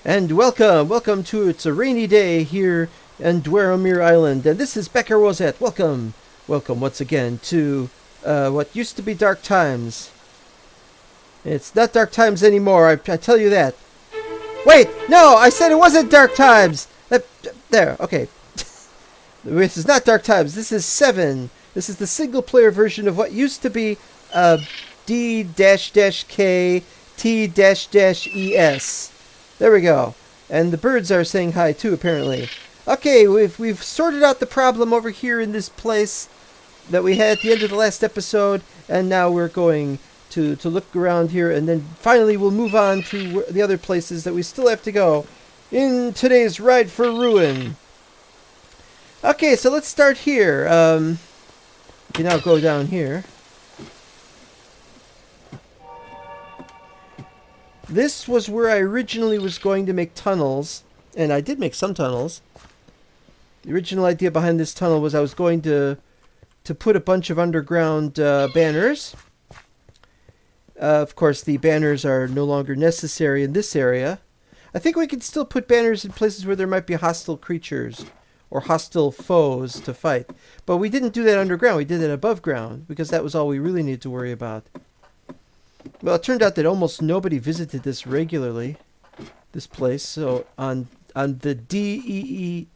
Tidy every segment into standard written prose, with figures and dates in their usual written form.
And welcome to It's a Rainy Day here in Dwarrowmere Island. And this is Becker Rosette. Welcome once again to what used to be Dark Times. It's not Dark Times anymore, I tell you that. Wait, no, I said it wasn't Dark Times! There, okay. This is not Dark Times, this is 7. This is the single-player version of what used to be D-K T-ES. There we go. And the birds are saying hi too, apparently. Okay, we've sorted out the problem over here in this place that we had at the end of the last episode, and now we're going to look around here, and then finally we'll move on to the other places that we still have to go in today's Ride for Ruin. Okay, so let's start here. We can now go down here. This was where I originally was going to make tunnels, and I did make some tunnels. The original idea behind this tunnel was I was going to put a bunch of underground banners. Of course, the banners are no longer necessary in this area. I think we can still put banners in places where there might be hostile creatures or hostile foes to fight. But we didn't do that underground, we did it above ground, because that was all we really needed to worry about. Well, it turned out that almost nobody visited this regularly, this place. So on the DEE,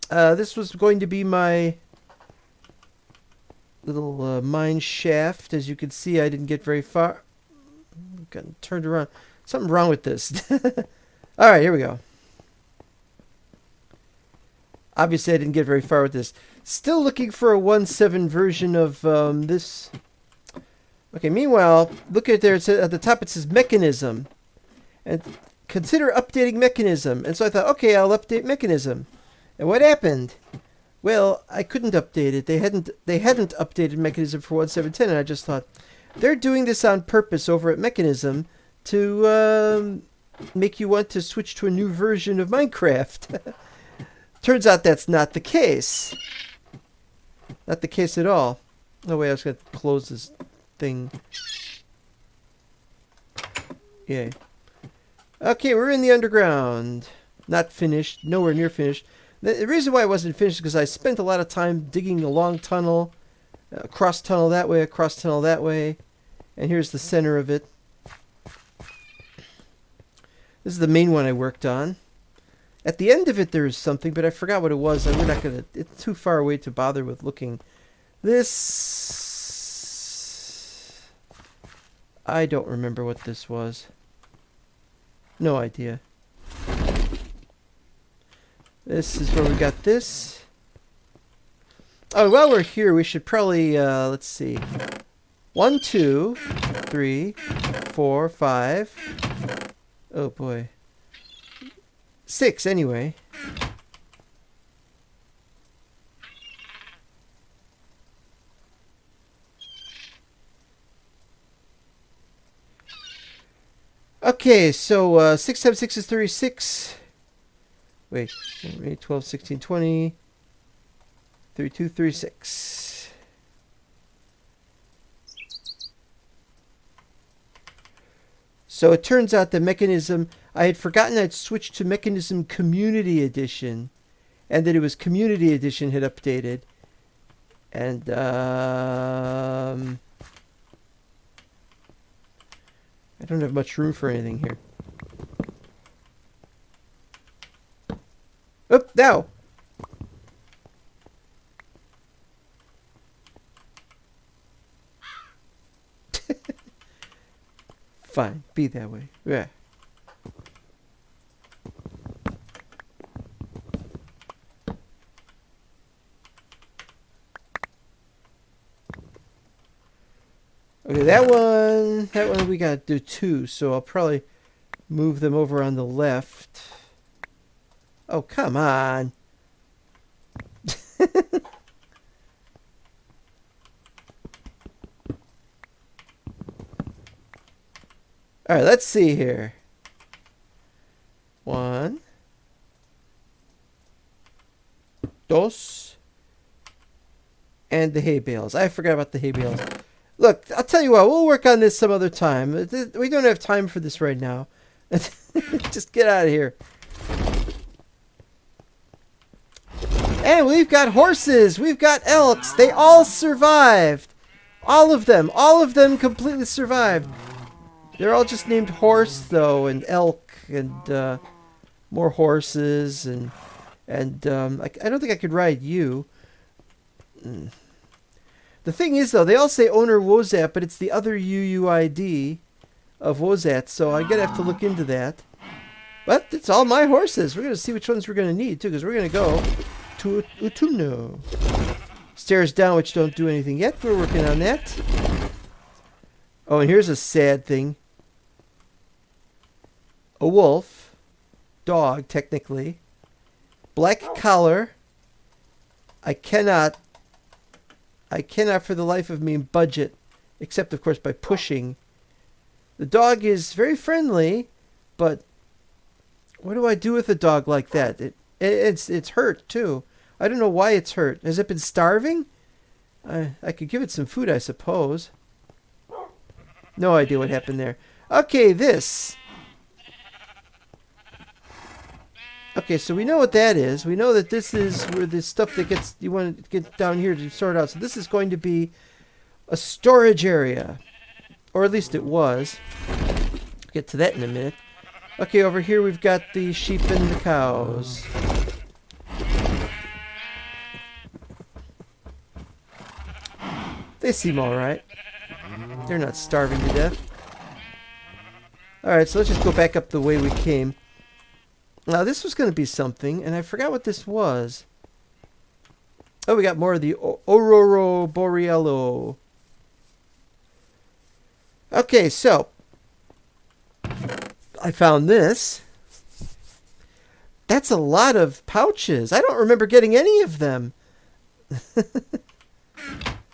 this was going to be my little mine shaft. As you can see, I didn't get very far. Got turned around. Something wrong with this. All right, here we go. Obviously, I didn't get very far with this. Still looking for a 1.7 version of this. Okay, meanwhile, look at there, at the top it says mechanism. And consider updating mechanism. And so I thought, okay, I'll update mechanism. And what happened? Well, I couldn't update it. They hadn't updated mechanism for 1.7.10, and I just thought, they're doing this on purpose over at mechanism to make you want to switch to a new version of Minecraft. Turns out that's not the case. Not the case at all. No way, I was going to close this thing. Yay. Okay, we're in the underground. Not finished. Nowhere near finished. The reason why I wasn't finished is because I spent a lot of time digging a long tunnel. Across tunnel that way, across tunnel that way. And here's the center of it. This is the main one I worked on. At the end of it there is something, but I forgot what it was. And we're not going to... It's too far away to bother with looking. This... I don't remember what this was. No idea. This is where we got this. Oh, while we're here, we should probably, let's see. 1, 2, 3, 4, 5. Oh, boy. 6, anyway. Okay, so 6 times 6 is 36. Wait, 8, 12, 16, 20, 32, 36. So it turns out the mechanism, I had forgotten I'd switched to Mechanism Community Edition, and that it was Community Edition had updated. And, I don't have much room for anything here. Oop, now! Fine, be that way. Yeah. Okay, that one we gotta do 2, so I'll probably move them over on the left. Oh, come on. All right, let's see here. 1, 2, and the hay bales. I forgot about the hay bales. Look, I'll tell you what, we'll work on this some other time. We don't have time for this right now. Just get out of here. And we've got horses. We've got elks. They all survived. All of them. All of them completely survived. They're all just named horse, though, and elk, and more horses, and I don't think I could ride you. The thing is, though, they all say owner Wozat, but it's the other UUID of Wozat, so I'm going to have to look into that. But it's all my horses. We're going to see which ones we're going to need, too, because we're going to go to Utumno. Stairs down, which don't do anything yet. We're working on that. Oh, and here's a sad thing. A wolf. Dog, technically. Black collar. I cannot for the life of me budget, except, of course, by pushing. The dog is very friendly, but what do I do with a dog like that? It's hurt, too. I don't know why it's hurt. Has it been starving? I could give it some food, I suppose. No idea what happened there. Okay, this. Okay, so we know what that is. We know that this is where the stuff that you want to get down here to sort out. So this is going to be a storage area. Or at least it was. I'll get to that in a minute. Okay, over here we've got the sheep and the cows. They seem alright. They're not starving to death. Alright, so let's just go back up the way we came. Now, this was going to be something, and I forgot what this was. Oh, we got more of the Aurora Borealo. Okay, so I found this. That's a lot of pouches. I don't remember getting any of them.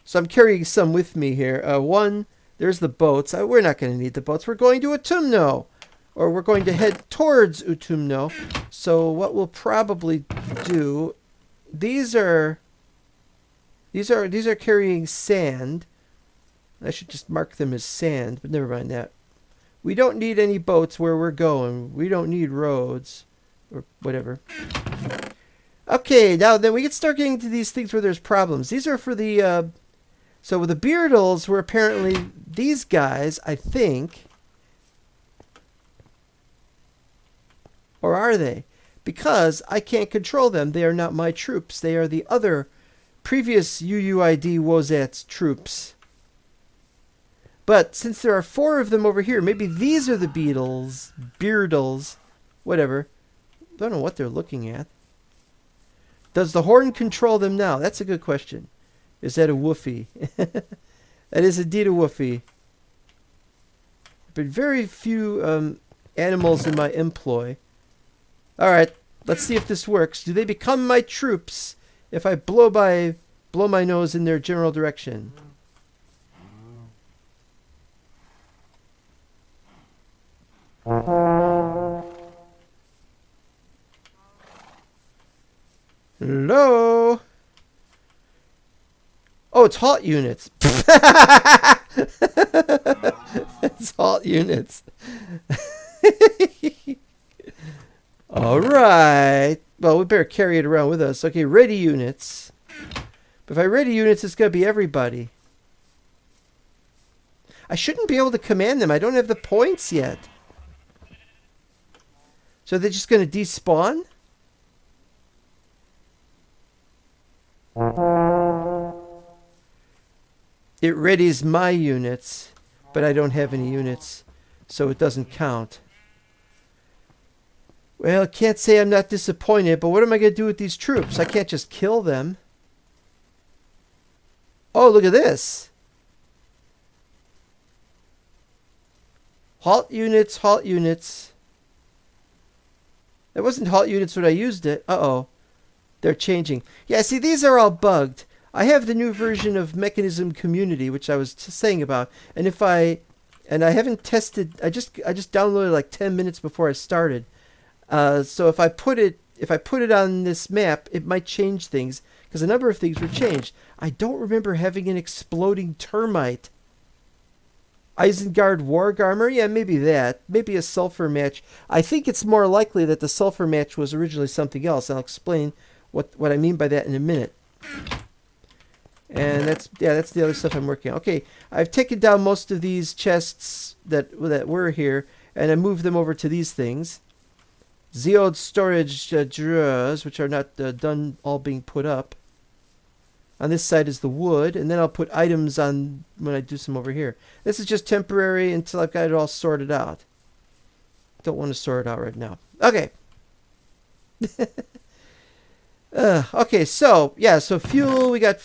So I'm carrying some with me here. One, there's the boats. We're not going to need the boats. We're going to Utumno. Or we're going to head towards Utumno. So what we'll probably do, these are carrying sand. I should just mark them as sand, but never mind that. We don't need any boats where we're going. We don't need roads or whatever. Okay, now then we can start getting to these things where there's problems. These are for the so with the Beardles were apparently these guys, I think. Or are they? Because I can't control them. They are not my troops. They are the other previous UUID Wozat's troops. But since there are 4 of them over here, maybe these are the Beardles, whatever. Don't know what they're looking at. Does the horn control them now? That's a good question. Is that a woofie? That is indeed a woofie. But very few animals in my employ. Alright, let's see if this works. Do they become my troops if I blow my nose in their general direction? Hello? Oh, it's halt units. It's halt units. All right. Well, we better carry it around with us. Okay, ready units. But if I ready units, it's going to be everybody. I shouldn't be able to command them. I don't have the points yet. So they're just going to despawn? It readies my units, but I don't have any units, so it doesn't count. Well, I can't say I'm not disappointed, but what am I going to do with these troops? I can't just kill them. Oh, look at this. Halt units, halt units. That wasn't halt units when I used it. Uh-oh. They're changing. Yeah, see, these are all bugged. I have the new version of Mechanism Community, which I was saying about. And I haven't tested, I just downloaded like 10 minutes before I started. So if I put it on this map, it might change things because a number of things were changed. I don't remember having an exploding termite. Isengard Wargarmer? Yeah, maybe that. Maybe a sulfur match. I think it's more likely that the sulfur match was originally something else. I'll explain what I mean by that in a minute. And that's the other stuff I'm working on. Okay, I've taken down most of these chests that were here, and I moved them over to these things. Zeod storage drawers, which are not done all being put up. On this side is the wood, and then I'll put items on when I do some over here. This is just temporary until I've got it all sorted out. Don't want to sort it out right now. Okay. Okay, so, yeah, so fuel, we got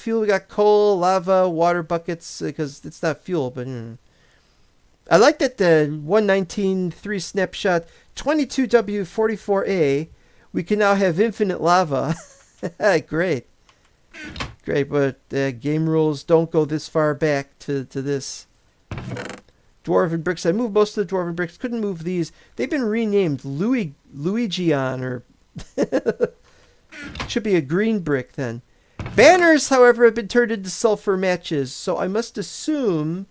coal, lava, water buckets, because it's not fuel, but... I like that the 119.3 snapshot, 22W44A, we can now have infinite lava. Great. Great, but game rules don't go this far back to this. Dwarven bricks. I moved most of the dwarven bricks. Couldn't move these. They've been renamed Luigion, or... Should be a green brick, then. Banners, however, have been turned into sulfur matches, so I must assume...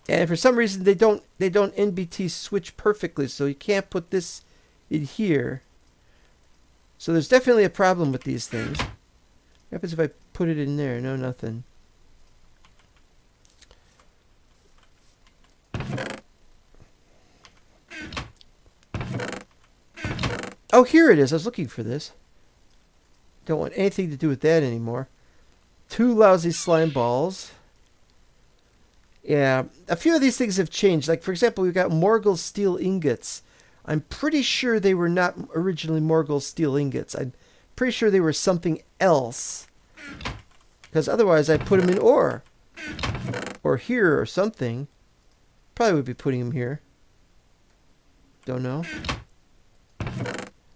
And for some reason, they don't NBT switch perfectly, so you can't put this in here. So there's definitely a problem with these things. What happens if I put it in there? No, nothing. Oh, here it is. I was looking for this. Don't want anything to do with that anymore. 2 lousy slime balls. Yeah, a few of these things have changed. Like, for example, we've got Morgul steel ingots. I'm pretty sure they were not originally Morgul steel ingots. I'm pretty sure they were something else. Because otherwise I'd put them in ore. Or here or something. Probably would be putting them here. Don't know.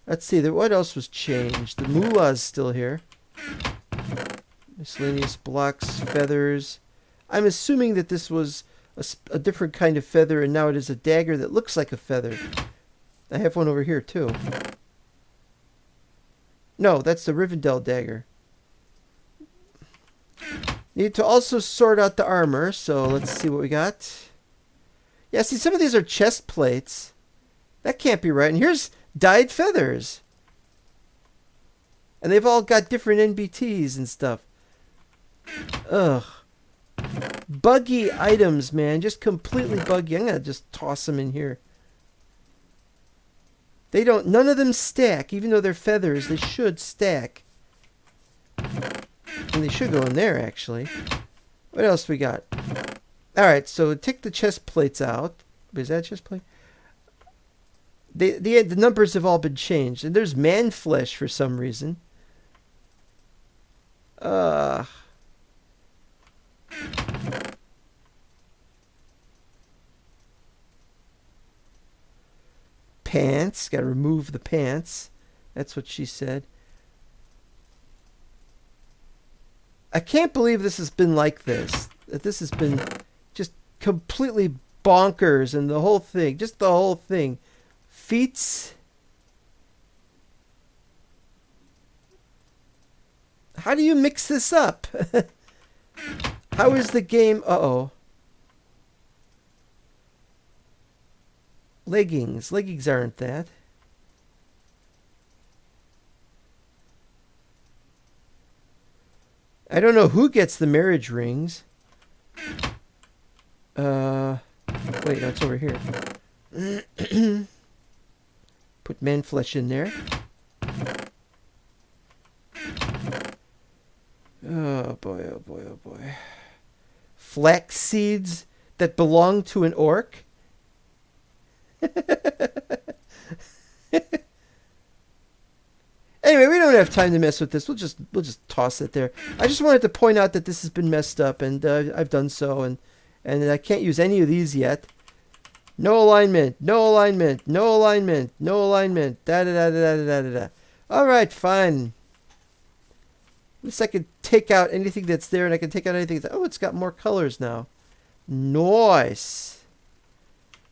Let's see, what else was changed? The moolah's still here. Miscellaneous blocks, feathers. I'm assuming that this was a different kind of feather, and now it is a dagger that looks like a feather. I have one over here, too. No, that's the Rivendell dagger. Need to also sort out the armor, so let's see what we got. Yeah, see, some of these are chest plates. That can't be right. And here's dyed feathers. And they've all got different NBTs and stuff. Ugh. Buggy items, man. Just completely buggy. I'm going to just toss them in here. None of them stack. Even though they're feathers, they should stack. And they should go in there, actually. What else we got? Alright, so take the chest plates out. Is that a chest plate? The numbers have all been changed. And there's man flesh for some reason. Pants. Gotta remove the pants. That's what she said. I can't believe this has been like this. That this has been just completely bonkers, and the whole thing. Just the whole thing. Feats. How do you mix this up? How is the game... Uh-oh. Leggings. Leggings aren't that. I don't know who gets the marriage rings. Wait, no, it's over here. Put man flesh in there. Oh boy, oh boy, oh boy. Flax seeds that belong to an orc? Anyway, we don't have time to mess with this. We'll just toss it there. I just wanted to point out that this has been messed up, and I've done so, and I can't use any of these yet. No alignment, no alignment, no alignment, no alignment. Da da da da da da da da. All right, fine. At least I can take out anything that's there, and I can take out anything that's... Oh, it's got more colors now. Nice.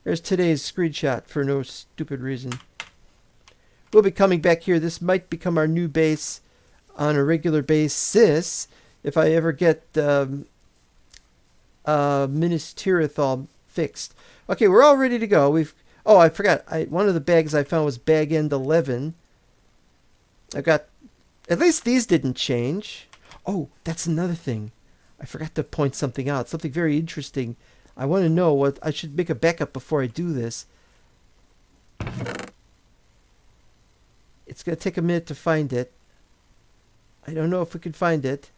There's today's screenshot for no stupid reason. We'll be coming back here. This might become our new base on a regular basis. if I ever get Minas Tirith fixed. Okay, we're all ready to go. Oh, I forgot. One of the bags I found was bag end 11. I got, at least these didn't change. Oh, that's another thing. I forgot to point something out. Something very interesting. I want to know what I should make a backup before I do this. It's going to take a minute to find it. I don't know if we can find it.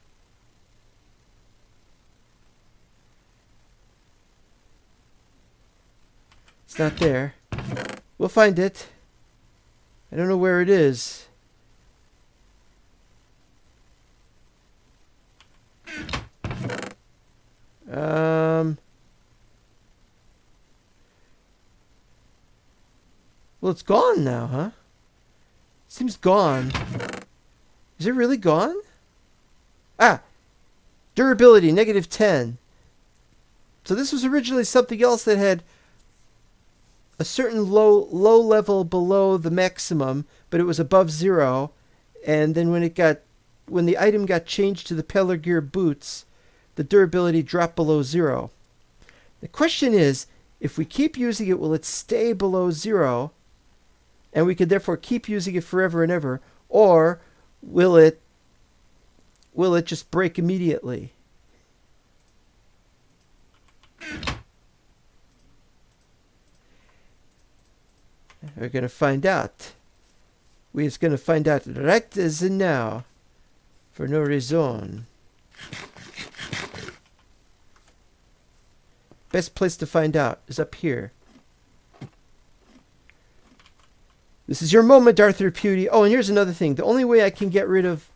It's not there. We'll find it. I don't know where it is. Well, it's gone now, huh? Seems gone. Is it really gone? Ah! Durability, -10. So this was originally something else that had a certain low level below the maximum, but it was above 0. And then when the item got changed to the Pelargir boots, the durability dropped below 0. The question is, if we keep using it, will it stay below 0? And we could therefore keep using it forever and ever, or will it just break immediately? We're going to find out. We're going to find out right as in now. For no reason. Best place to find out is up here. This is your moment, Arthur Pewdie. Oh, and here's another thing. The only way I could get rid of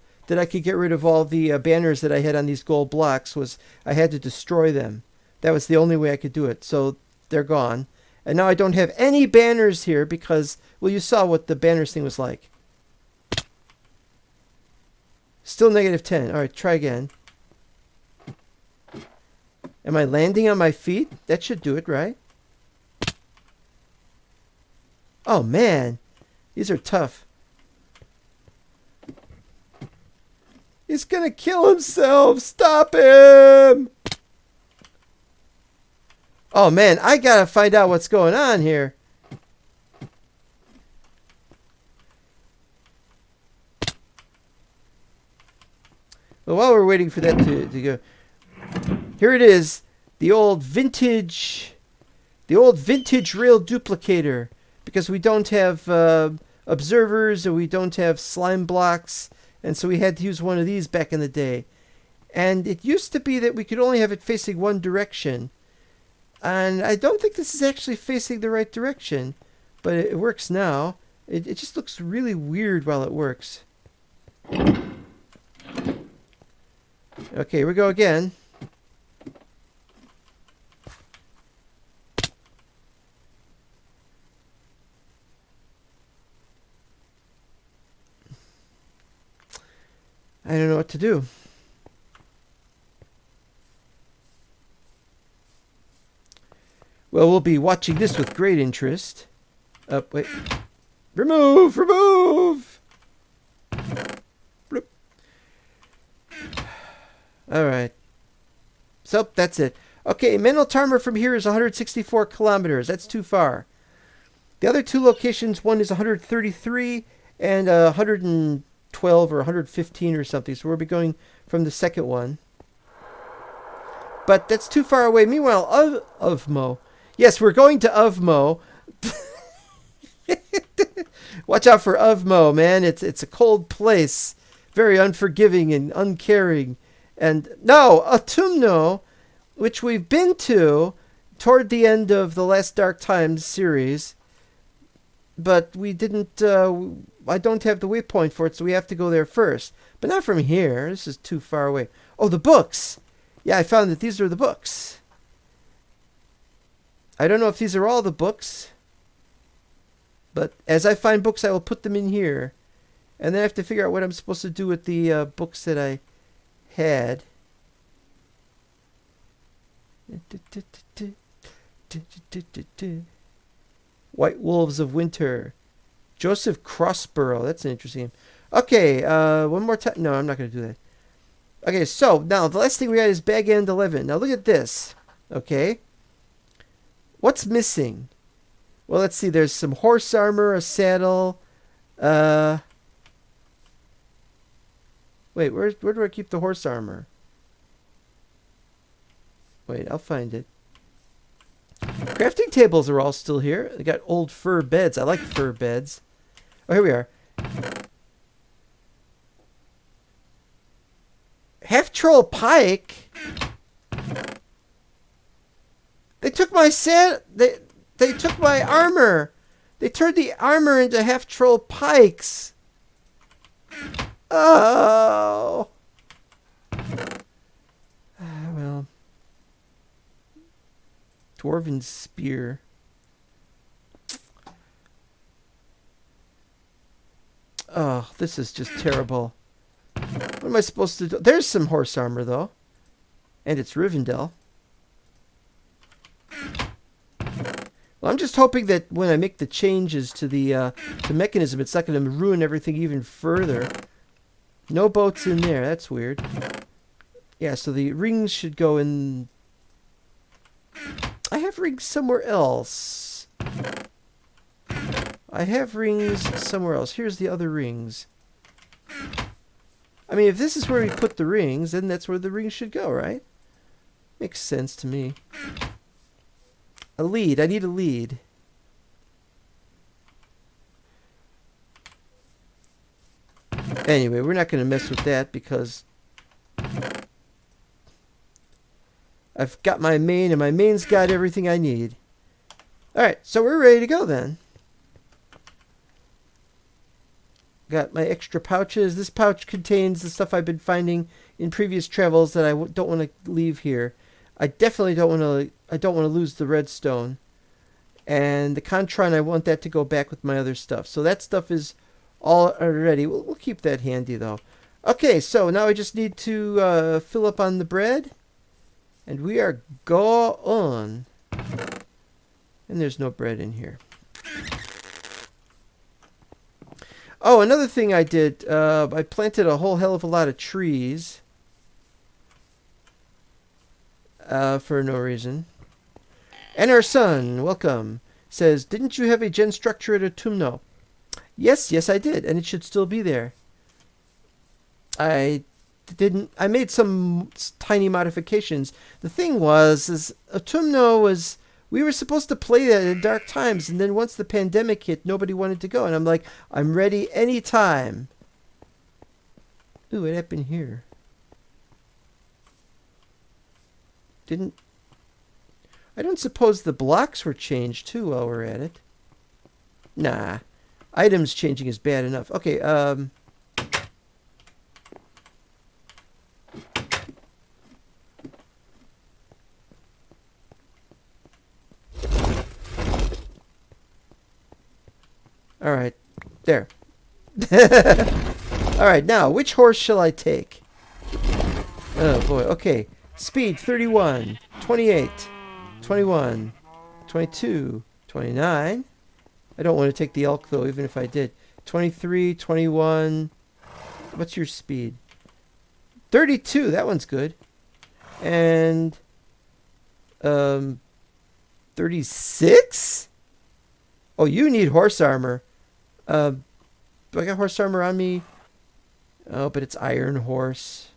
all the banners that I had on these gold blocks was I had to destroy them. That was the only way I could do it. So they're gone. And now I don't have any banners here because, well, you saw what the banners thing was like. Still -10. All right, try again. Am I landing on my feet? That should do it, right? Oh, man. These are tough. He's gonna kill himself. Stop him. Oh, man. I gotta find out what's going on here. Well, while we're waiting for that to go, here it is, the old vintage rail duplicator, because we don't have observers and we don't have slime blocks, and so we had to use one of these back in the day. And it used to be that we could only have it facing one direction, and I don't think this is actually facing the right direction, but it works now. It just looks really weird while it works. Okay, here we go again. I don't know what to do. Well, we'll be watching this with great interest. Wait. Remove! Remove! Bloop. Alright. So, that's it. Okay, Meneltarma from here is 164 kilometers. That's too far. The other two locations, one is 133 and 112 or 115 or something. So we'll be going from the second one. But that's too far away. Meanwhile, Uvmo. Yes, we're going to Uvmo. Watch out for Uvmo, man. It's a cold place. Very unforgiving and uncaring. And no, Utumno, which we've been to toward the end of the last Dark Times series. But we didn't, I don't have the waypoint for it, so we have to go there first. But not from here. This is too far away. Oh, the books. Yeah, I found that these are the books. I don't know if these are all the books. But as I find books, I will put them in here. And then I have to figure out what I'm supposed to do with the books that I had. White Wolves of Winter. Joseph Crossborough. That's an interesting name. Okay, one more time. No, I'm not going to do that. Okay, so now the last thing we got is bag end 11. Now look at this. Okay. What's missing? Well, let's see. There's some horse armor, a saddle. Wait, where do I keep the horse armor? Wait, I'll find it. Crafting tables are all still here. They got old fur beds. I like fur beds. Oh, here we are. Half troll pike. They took my They took my armor. They turned the armor into half troll pikes. Oh. Well. Dwarven spear. Oh, this is just terrible. What am I supposed to do? There's some horse armor, though. And it's Rivendell. Well, I'm just hoping that when I make the changes to the mechanism, it's not going to ruin everything even further. No boats in there. That's weird. Yeah, so the rings should go in... I have rings somewhere else. I have rings somewhere else. Here's the other rings. I mean, if this is where we put the rings, then that's where the rings should go, right? Makes sense to me. A lead. I need a lead. Anyway, we're not going to mess with that because I've got my main, and my main's got everything I need. Alright, so we're ready to go then. Got my extra pouches. This pouch contains the stuff I've been finding in previous travels that I don't want to leave here. I definitely don't want to. I don't want to lose the redstone, and the Contron. I want that to go back with my other stuff. So that stuff is all ready. We'll keep that handy though. Okay, so now I just need to fill up on the bread, and we are on. And there's no bread in here. Oh, another thing I did, I planted a whole hell of a lot of trees for no reason. And our son, welcome, says, didn't you have a gen structure at Utumno? Yes, I did, and it should still be there. I made some tiny modifications. The thing was, Utumno was... We were supposed to play that in dark times, and then once the pandemic hit, nobody wanted to go. And I'm like, I'm ready anytime. Ooh, what happened here? I don't suppose the blocks were changed, too, while we're at it. Nah. Items changing is bad enough. Okay, Alright, there. Alright, now, which horse shall I take? Oh boy, okay. Speed 31, 28, 21, 22, 29. I don't want to take the elk though, even if I did. 23, 21. What's your speed? 32, that one's good. And 36? Oh, you need horse armor. Do I got horse armor on me? Oh, but it's Iron Horse.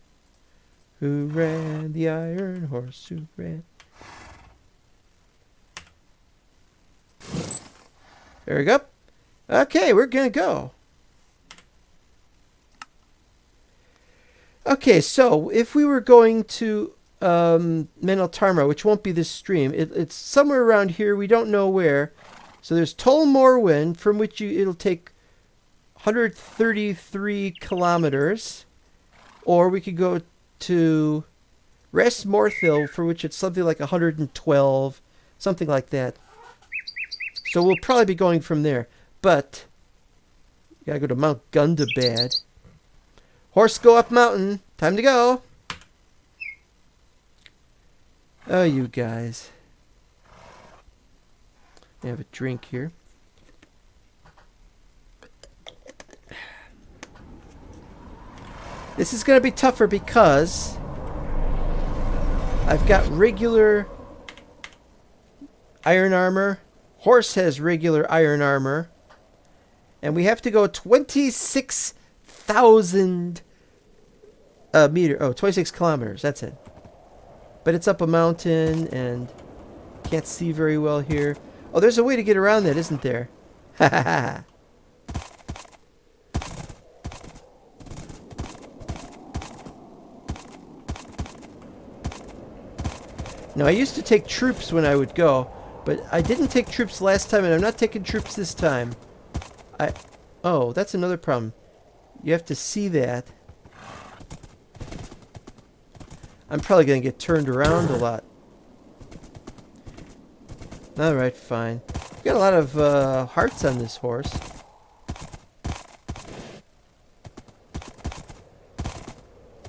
Who ran the Iron Horse? Who ran? There we go. Okay, we're gonna go. Okay, so if we were going to Meneltarma, which won't be this stream, it's somewhere around here. We don't know where. So there's Tol Morwen, from which it'll take 133 kilometers. Or we could go to Res Morthil, for which it's something like 112. Something like that. So we'll probably be going from there. But, you gotta go to Mount Gundabad. Horse go up mountain. Time to go. Oh, you guys. I have a drink here. This is going to be tougher because I've got regular iron armor. Horse has regular iron armor. And we have to go 26,000 meter. Oh, 26 kilometers. That's it. But it's up a mountain and can't see very well here. Oh, there's a way to get around that, isn't there? Ha ha ha. Now, I used to take troops when I would go, but I didn't take troops last time, and I'm not taking troops this time. Oh, that's another problem. You have to see that. I'm probably going to get turned around a lot. Alright, fine. Got a lot of hearts on this horse.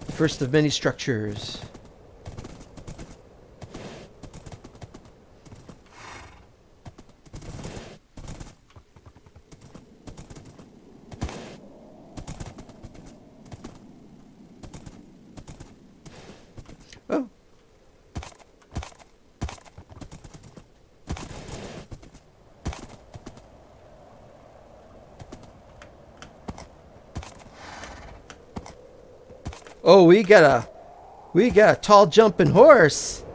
The first of many structures. Oh. Oh, we got a tall jumping horse.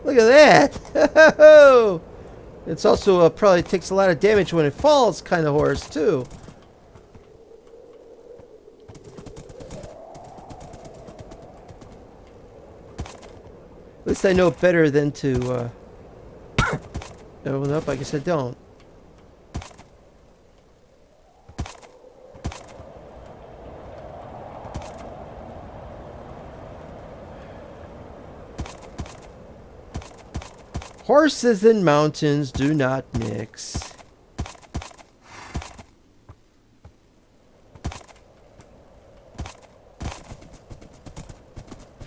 Look at that. It's also probably takes a lot of damage when it falls kind of horse too. At least I know better than to oh, nope, I guess I don't. Horses and mountains do not mix.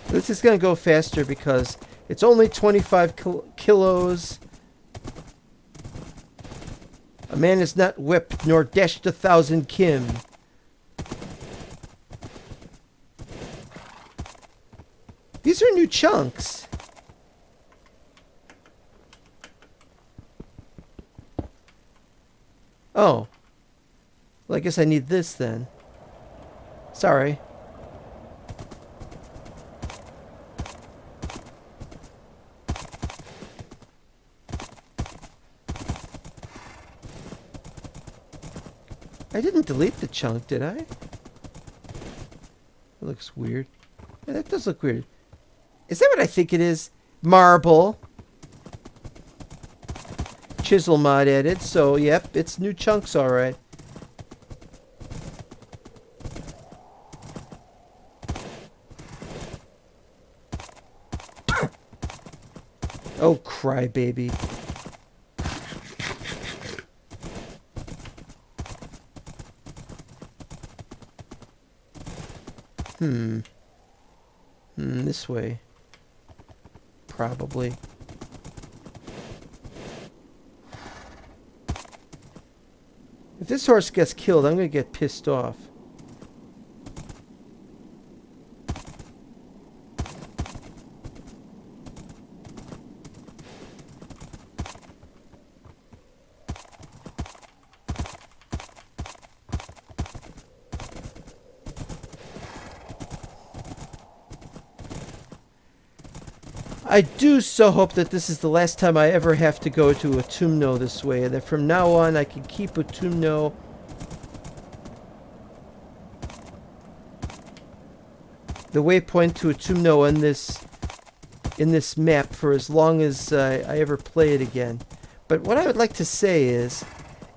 This is going to go faster because it's only 25 kilos. A man is not whipped nor dashed 1,000 kim. These are new chunks. Oh. Well, I guess I need this then. Sorry. I didn't delete the chunk, did I? It looks weird. Yeah, that does look weird. Is that what I think it is? Marble. Chisel mod added, so yep, it's new chunks, alright. Oh, crybaby. This way. Probably. If this horse gets killed, I'm going to get pissed off. I do so hope that this is the last time I ever have to go to Utumno this way, and that from now on I can keep Utumno the waypoint to Utumno in this map for as long as I ever play it again. But what I would like to say is,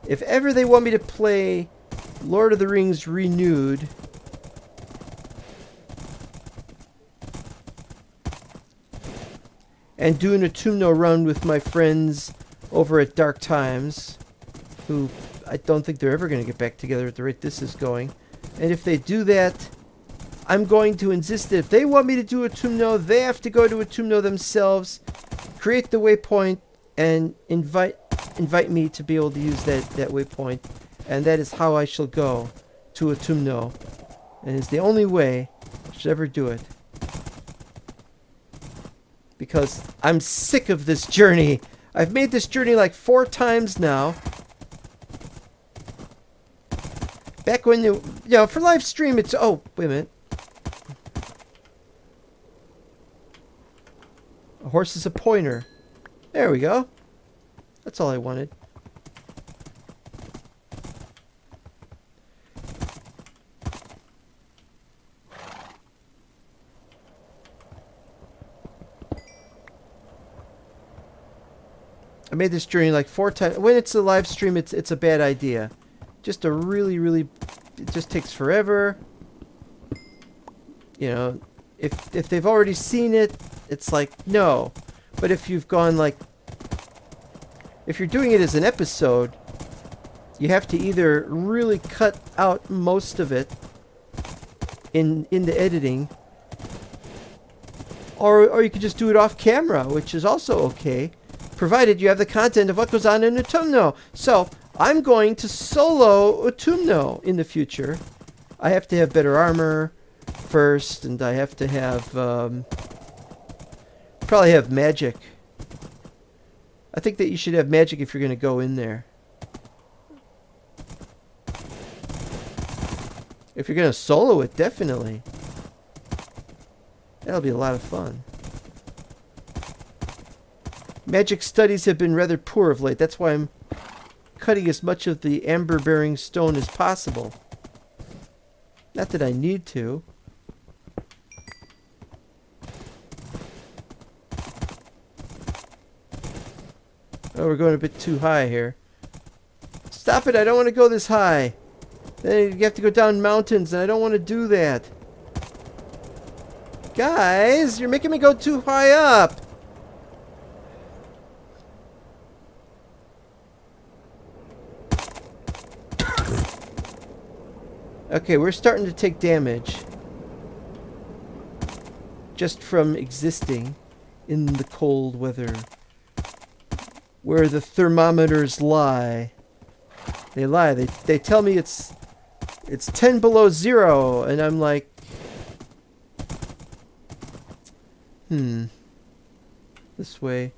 if ever they want me to play Lord of the Rings Renewed, and do an Utumno run with my friends over at Dark Times, who I don't think they're ever going to get back together at the rate this is going. And if they do that, I'm going to insist that if they want me to do Utumno, they have to go to Utumno themselves, create the waypoint, and invite me to be able to use that waypoint. And that is how I shall go to Utumno. And it's the only way I should ever do it. Because I'm sick of this journey. I've made this journey like 4 times now. Back when for live stream it's... Oh, wait a minute. A horse is a pointer. There we go. That's all I wanted. I made this journey like 4 times. When it's a live stream, it's a bad idea. Just a really, it just takes forever. You know, if they've already seen it, it's like, no. But if you've gone like, if you're doing it as an episode, you have to either really cut out most of it in the editing, or you could just do it off camera, which is also okay, provided you have the content of what goes on in Utumno. So I'm going to solo Utumno in the future. I have to have better armor first, and I have to have probably have magic. I think that you should have magic if you're going to go in there. If you're going to solo it, definitely. That'll be a lot of fun. Magic studies have been rather poor of late. That's why I'm cutting as much of the amber-bearing stone as possible. Not that I need to. Oh, we're going a bit too high here. Stop it, I don't want to go this high. Then you have to go down mountains, and I don't want to do that. Guys, you're making me go too high up. Okay, we're starting to take damage. Just from existing in the cold weather. Where the thermometers lie. They lie. They tell me it's 10 below 0, and I'm like, this way.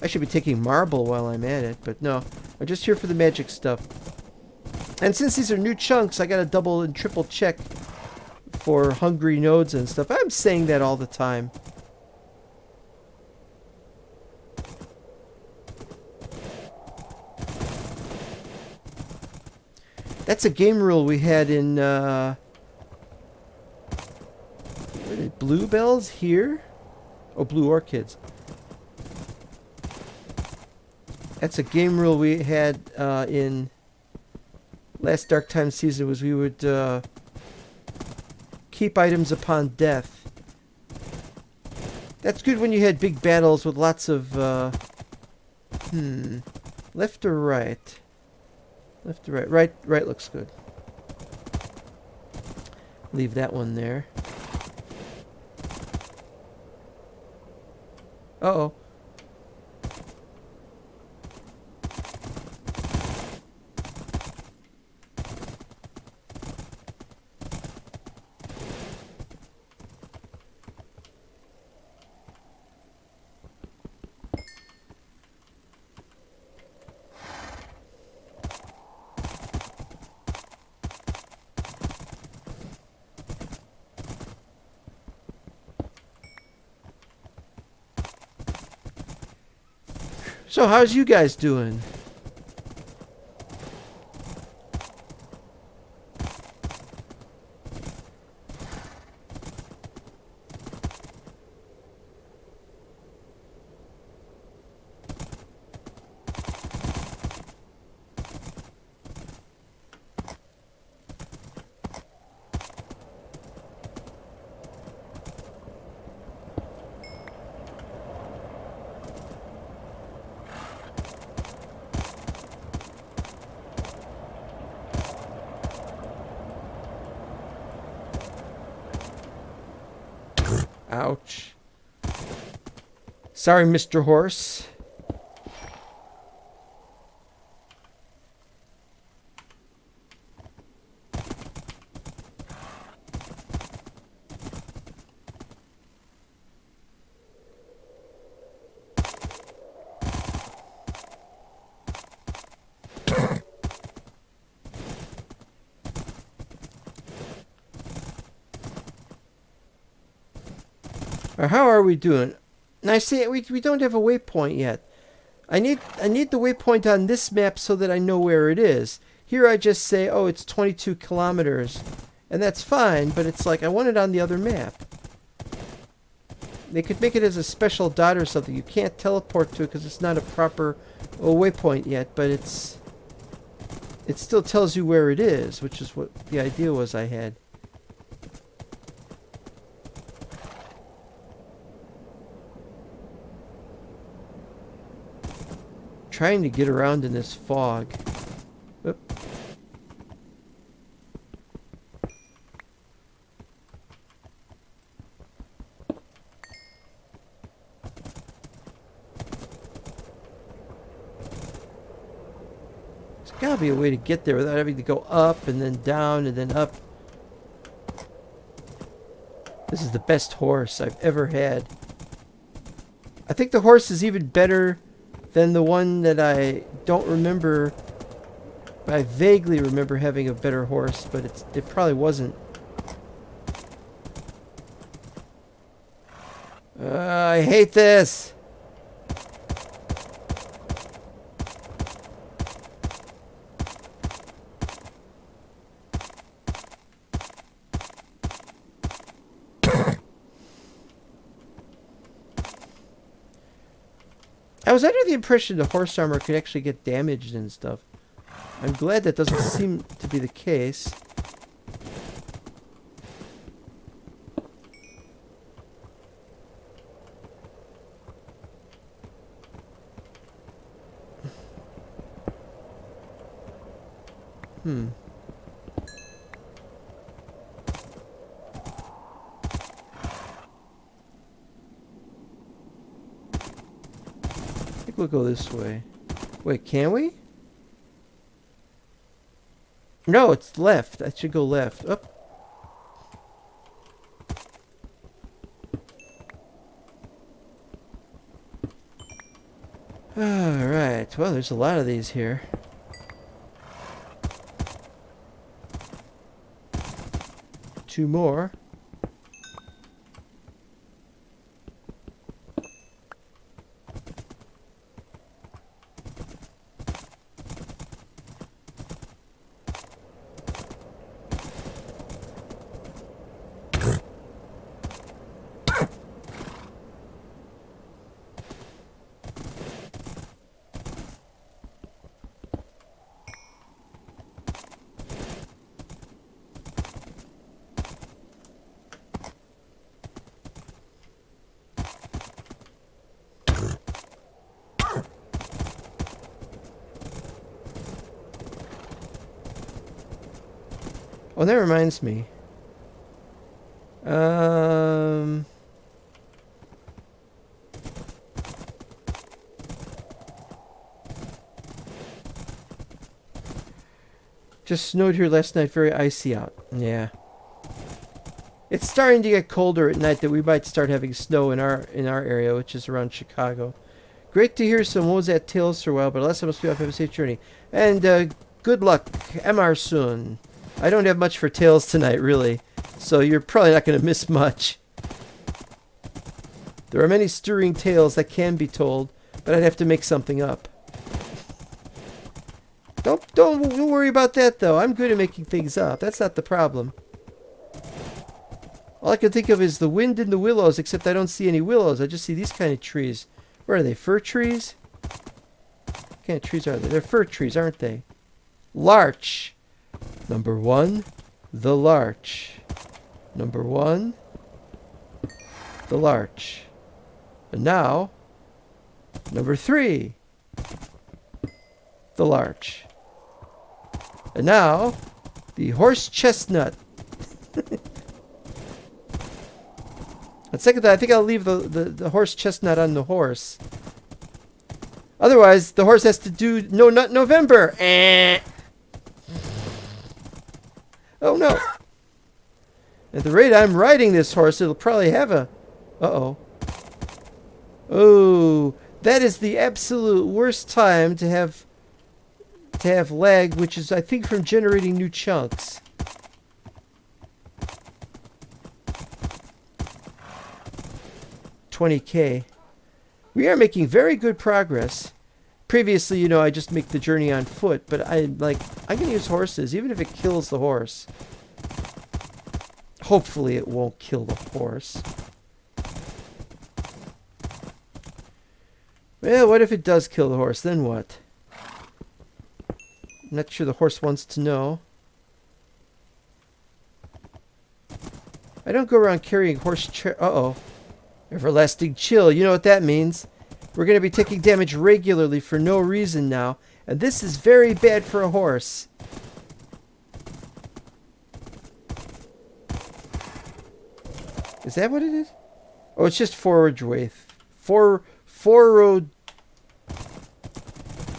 I should be taking marble while I'm at it, but no. I'm just here for the magic stuff. And since these are new chunks, I gotta double and triple check for hungry nodes and stuff. I'm saying that all the time. That's a game rule we had in, what are they, bluebells here? Oh, blue orchids. That's a game rule we had in last Dark Time season, was we would keep items upon death. That's good when you had big battles with lots of, left or right? Left to right. Right looks good. Leave that one there. Uh-oh. So, how's you guys doing? Ouch. Sorry, Mr. Horse. Or how are we doing? And I see we don't have a waypoint yet. I need the waypoint on this map so that I know where it is. Here I just say, oh, it's 22 kilometers. And that's fine, but it's like I want it on the other map. They could make it as a special dot or something. You can't teleport to it because it's not a proper waypoint yet, but it still tells you where it is, which is what the idea was I had. Trying to get around in this fog. Oop. There's gotta be a way to get there without having to go up and then down and then up. This is the best horse I've ever had. I think the horse is even better than the one that I don't remember. I vaguely remember having a better horse, but it probably wasn't. I hate this. I was under the impression the horse armor could actually get damaged and stuff. I'm glad that doesn't seem to be the case. I think we'll go this way. Wait, can we? No, it's left. I should go left. Up. Alright. Well, there's a lot of these here. Two more. Oh, that reminds me. Just snowed here last night, very icy out. Yeah. It's starting to get colder at night that we might start having snow in our area, which is around Chicago. Great to hear some Wozat tales for a while, but unless I must be off, have a safe journey. And good luck, MR soon. I don't have much for tales tonight, really, so you're probably not going to miss much. There are many stirring tales that can be told, but I'd have to make something up. Don't worry about that, though. I'm good at making things up. That's not the problem. All I can think of is the wind in the willows, except I don't see any willows. I just see these kind of trees. Where are they? Fir trees? What kind of trees are they? They're fir trees, aren't they? Larch. Number 1, the larch. Number 1, the larch. And now, number 3, the larch. And now, the horse chestnut. On second thought, I think I'll leave the horse chestnut on the horse. Otherwise, the horse has to do No Nut November. Oh no. At the rate I'm riding this horse, it'll probably have a... Uh-oh. Oh, that is the absolute worst time to have lag, which is, I think, from generating new chunks. 20k. We are making very good progress. Previously, I just make the journey on foot, but I can use horses, even if it kills the horse. Hopefully it won't kill the horse. Well, what if it does kill the horse? Then what? I'm not sure the horse wants to know. I don't go around carrying horse uh-oh. Everlasting chill. You know what that means. We're going to be taking damage regularly for no reason now. And this is very bad for a horse. Is that what it is? Oh, it's just forward wave. Forward.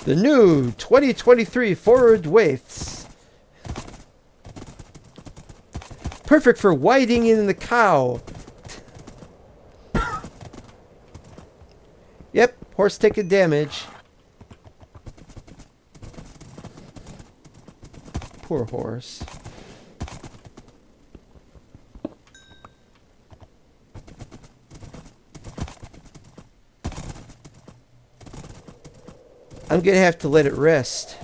The new 2023 forward waifs. Perfect for whiting in the cow. Yep, horse taking damage. Poor horse. I'm going to have to let it rest.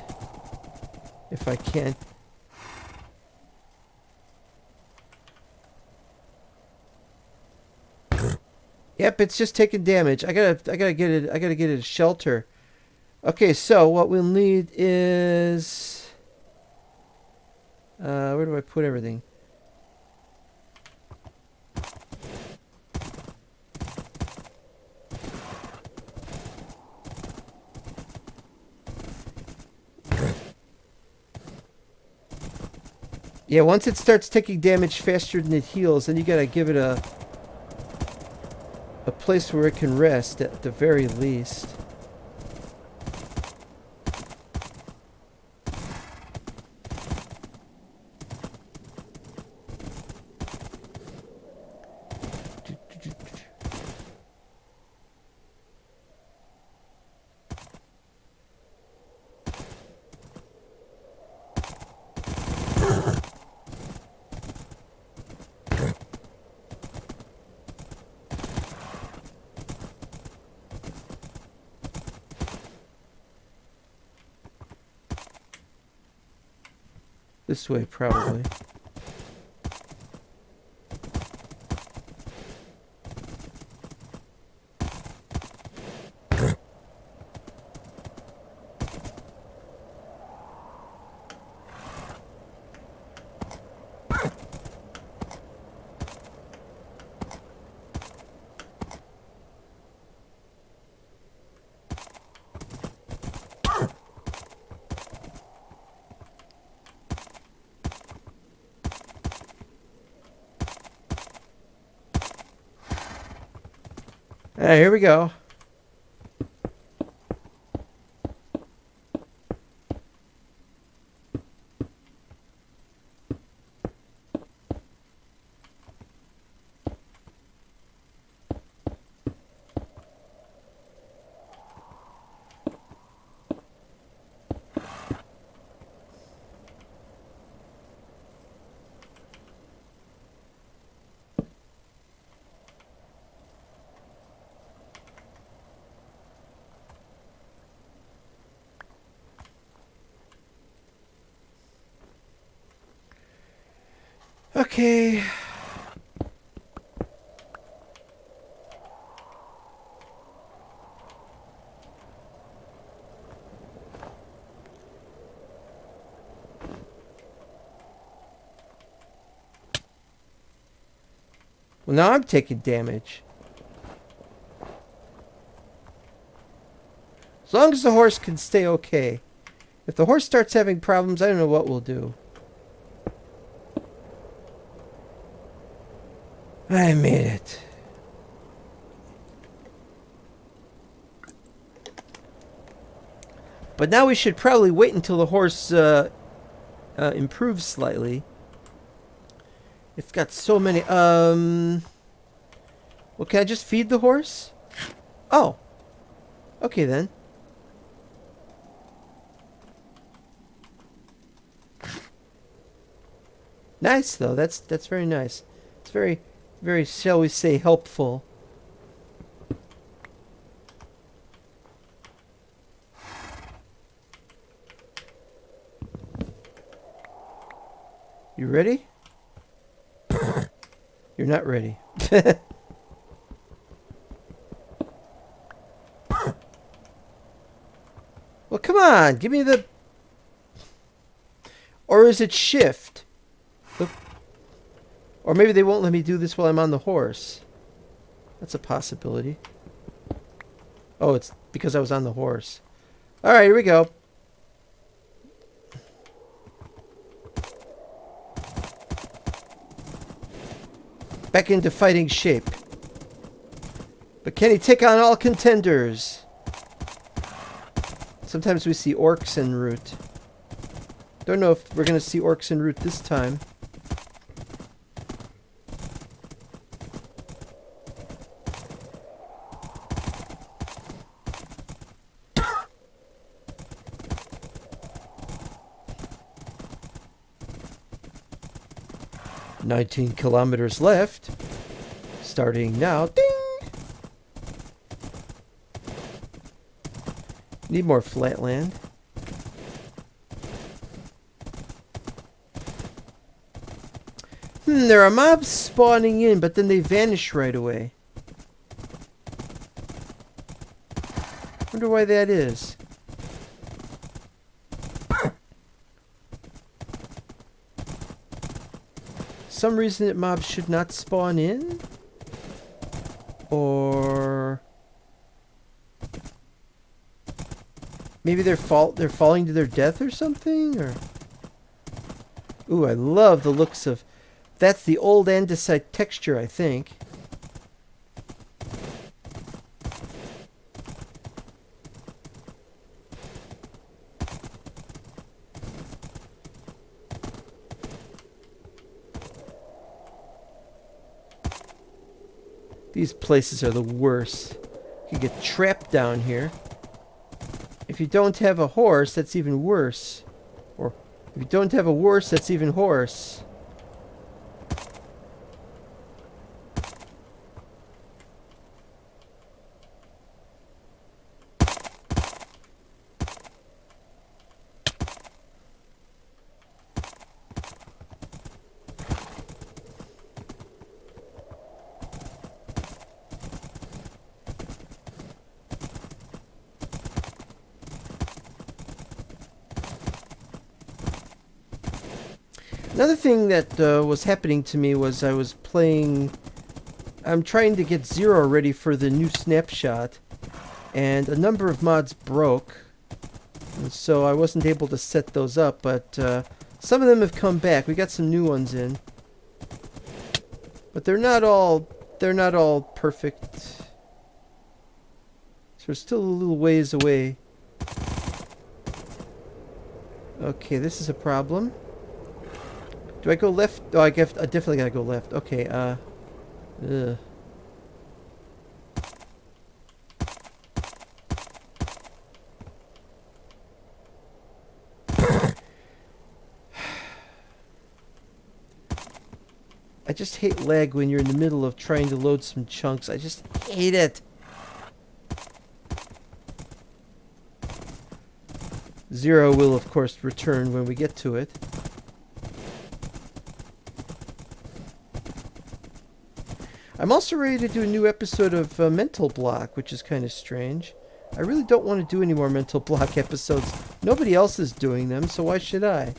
If I can. Yep, it's just taking damage. I gotta get it a shelter. Okay, so what we'll need is where do I put everything? Yeah, once it starts taking damage faster than it heals, then you gotta give it a place where it can rest at the very least. This way, probably. Alright, here we go. Okay. Well, now I'm taking damage. As long as the horse can stay okay. If the horse starts having problems, I don't know what we'll do. I made it. But now we should probably wait until the horse improves slightly. It's got so many... Well, can I just feed the horse? Oh. Okay, then. Nice, though. That's very nice. It's very, shall we say, helpful. You ready? You're not ready. Well, come on. Give me the... Or is it shift? Oop. Or maybe they won't let me do this while I'm on the horse. That's a possibility. Oh, it's because I was on the horse. Alright, here we go. Back into fighting shape. But can he take on all contenders? Sometimes we see orcs en route. Don't know if we're going to see orcs en route this time. "19 kilometers left. Starting now." Ding! Need more flat land. There are mobs spawning in, but then they vanish right away. Wonder why that is. Some reason that mobs should not spawn in? Or maybe they're falling to their death or something? Or ooh, I love the looks of... That's the old andesite texture, I think. These places are the worst. You get trapped down here. If you don't have a horse, that's even worse. Or if you don't have a horse, that's even worse. Another thing that was happening to me was I was playing... I'm trying to get Zero ready for the new snapshot, and a number of mods broke, and so I wasn't able to set those up, but some of them have come back. We got some new ones in, but they're not all perfect. So we're still a little ways away. Okay, this is a problem. Do I go left? Oh, I definitely gotta go left. Okay, ugh. I just hate lag when you're in the middle of trying to load some chunks. I just hate it. Zero will, of course, return when we get to it. I'm also ready to do a new episode of Mental Block, which is kind of strange. I really don't want to do any more Mental Block episodes. Nobody else is doing them, so why should I?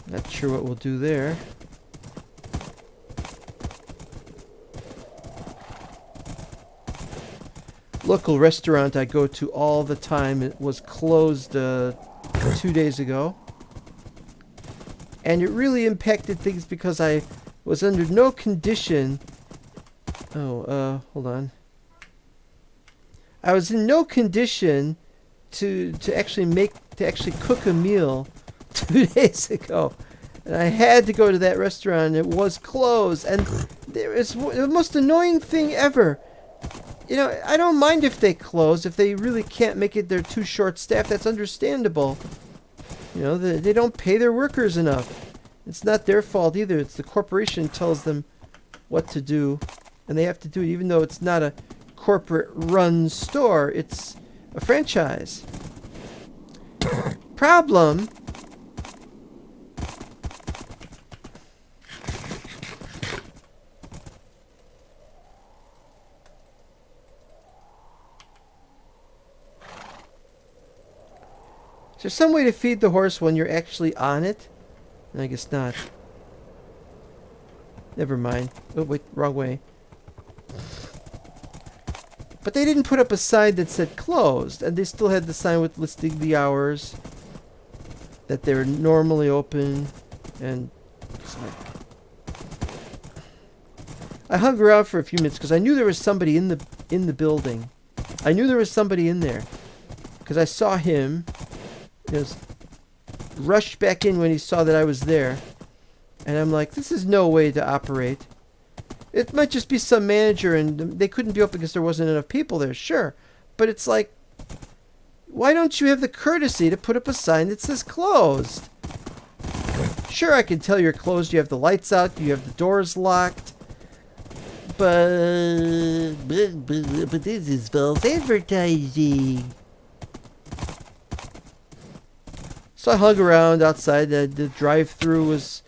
Not sure what we'll do there. Local restaurant I go to all the time. It was closed 2 days ago. And it really impacted things because I was under no condition... Oh, hold on. I was in no condition to actually cook a meal 2 days ago. And I had to go to that restaurant. It was closed. And it's the most annoying thing ever. You know, I don't mind if they close. If they really can't make it, they're too short-staffed. That's understandable. You know, they don't pay their workers enough. It's not their fault either. It's the corporation tells them what to do, and they have to do it even though it's not a corporate-run store. It's a franchise. Problem. Is there some way to feed the horse when you're actually on it? I guess not. Never mind. Oh, wait, wrong way. But they didn't put up a sign that said closed, and they still had the sign with listing the hours that they're normally open, and I hung around for a few minutes because I knew there was somebody in the building. I knew there was somebody in there because I saw him. He was rushed back in when he saw that I was there, and I'm like, this is no way to operate. It might just be some manager, and they couldn't be open because there wasn't enough people there, sure. But it's like, why don't you have the courtesy to put up a sign that says closed? Sure, I can tell you're closed. You have the lights out. You have the doors locked. But this is false advertising. So I hung around outside. The drive-thru was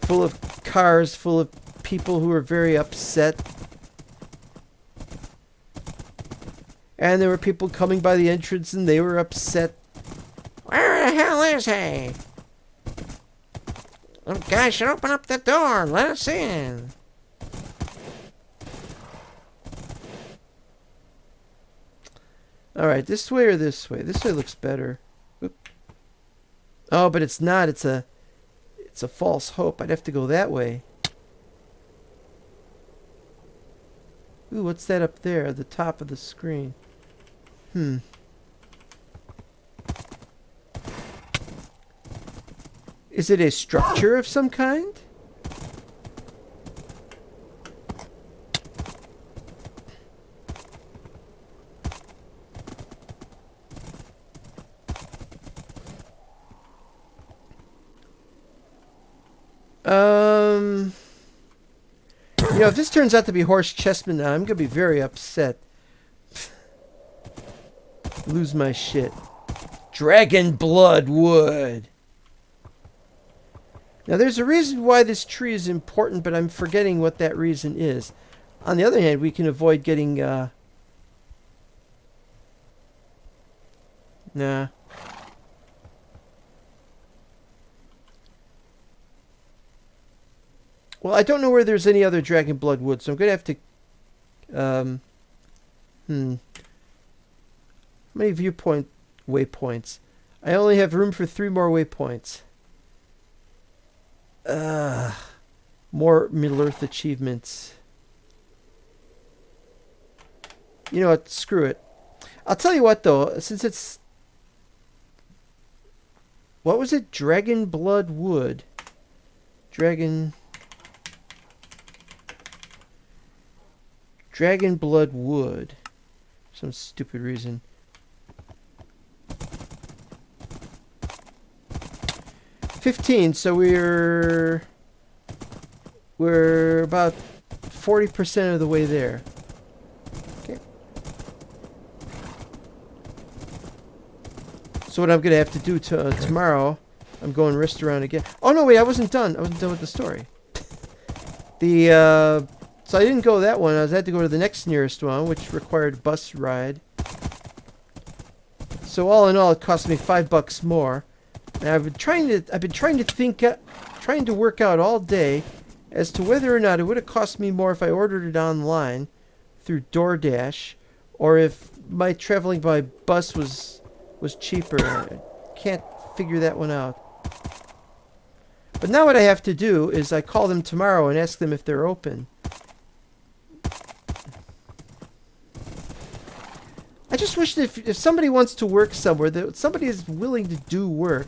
full of cars, full of people who were very upset. And there were people coming by the entrance and they were upset. Where the hell is he? The guy should open up the door and let us in. Alright, this way or this way? This way looks better. Oop. Oh, but it's not. It's a false hope. I'd have to go that way. Ooh, what's that up there at the top of the screen? Is it a structure of some kind? You know, if this turns out to be horse chestnut, I'm gonna be very upset. Lose my shit. Dragon blood wood. Now, there's a reason why this tree is important, but I'm forgetting what that reason is. On the other hand, we can avoid getting, Nah. Well, I don't know where there's any other dragon blood wood, so I'm going to have to... How many waypoints? I only have room for 3 more waypoints. More Middle-earth achievements. You know what? Screw it. I'll tell you what, though. Since it's... What was it? Dragon blood wood. Dragon blood wood. Some stupid reason. 15, so we're about 40% of the way there. Okay. So what I'm gonna have to do tomorrow, I'm going restaurant again. Oh no, wait, I wasn't done. I wasn't done with the story. So I didn't go that one. I had to go to the next nearest one, which required a bus ride. So all in all, it cost me $5 more. And I've been trying to work out all day as to whether or not it would have cost me more if I ordered it online through DoorDash, or if my traveling by bus was cheaper. I can't figure that one out. But now what I have to do is I call them tomorrow and ask them if they're open. I just wish that if somebody wants to work somewhere, that somebody is willing to do work,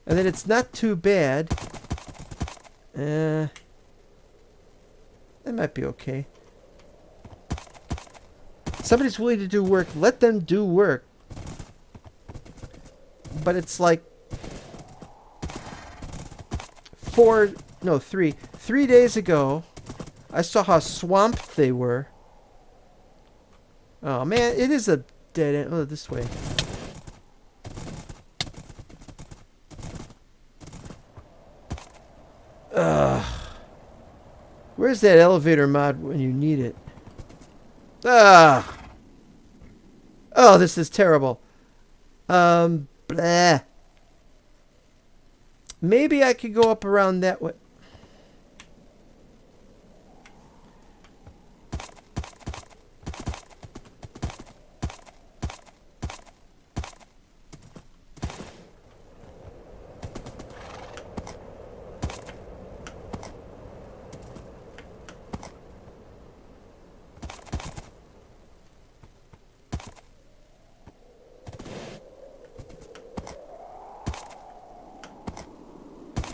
and that it's not too bad. That might be okay. Somebody's willing to do work, let them do work. But it's like 3 days ago, I saw how swamped they were. Oh man, it is a dead end. Oh, this way. Ugh. Where's that elevator mod when you need it? Ugh. Oh, this is terrible. Blah. Maybe I could go up around that way.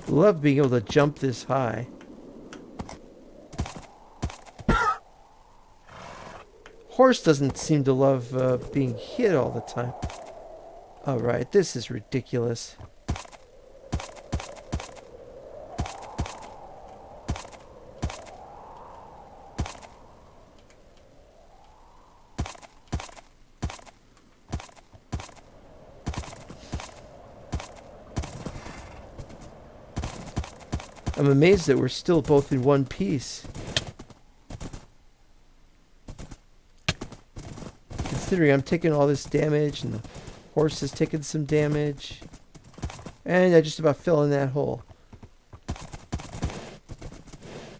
Love being able to jump this high. Horse doesn't seem to love being hit all the time. Alright, this is ridiculous. I'm amazed that we're still both in one piece. Considering I'm taking all this damage and the horse is taking some damage. And I just about fell in that hole.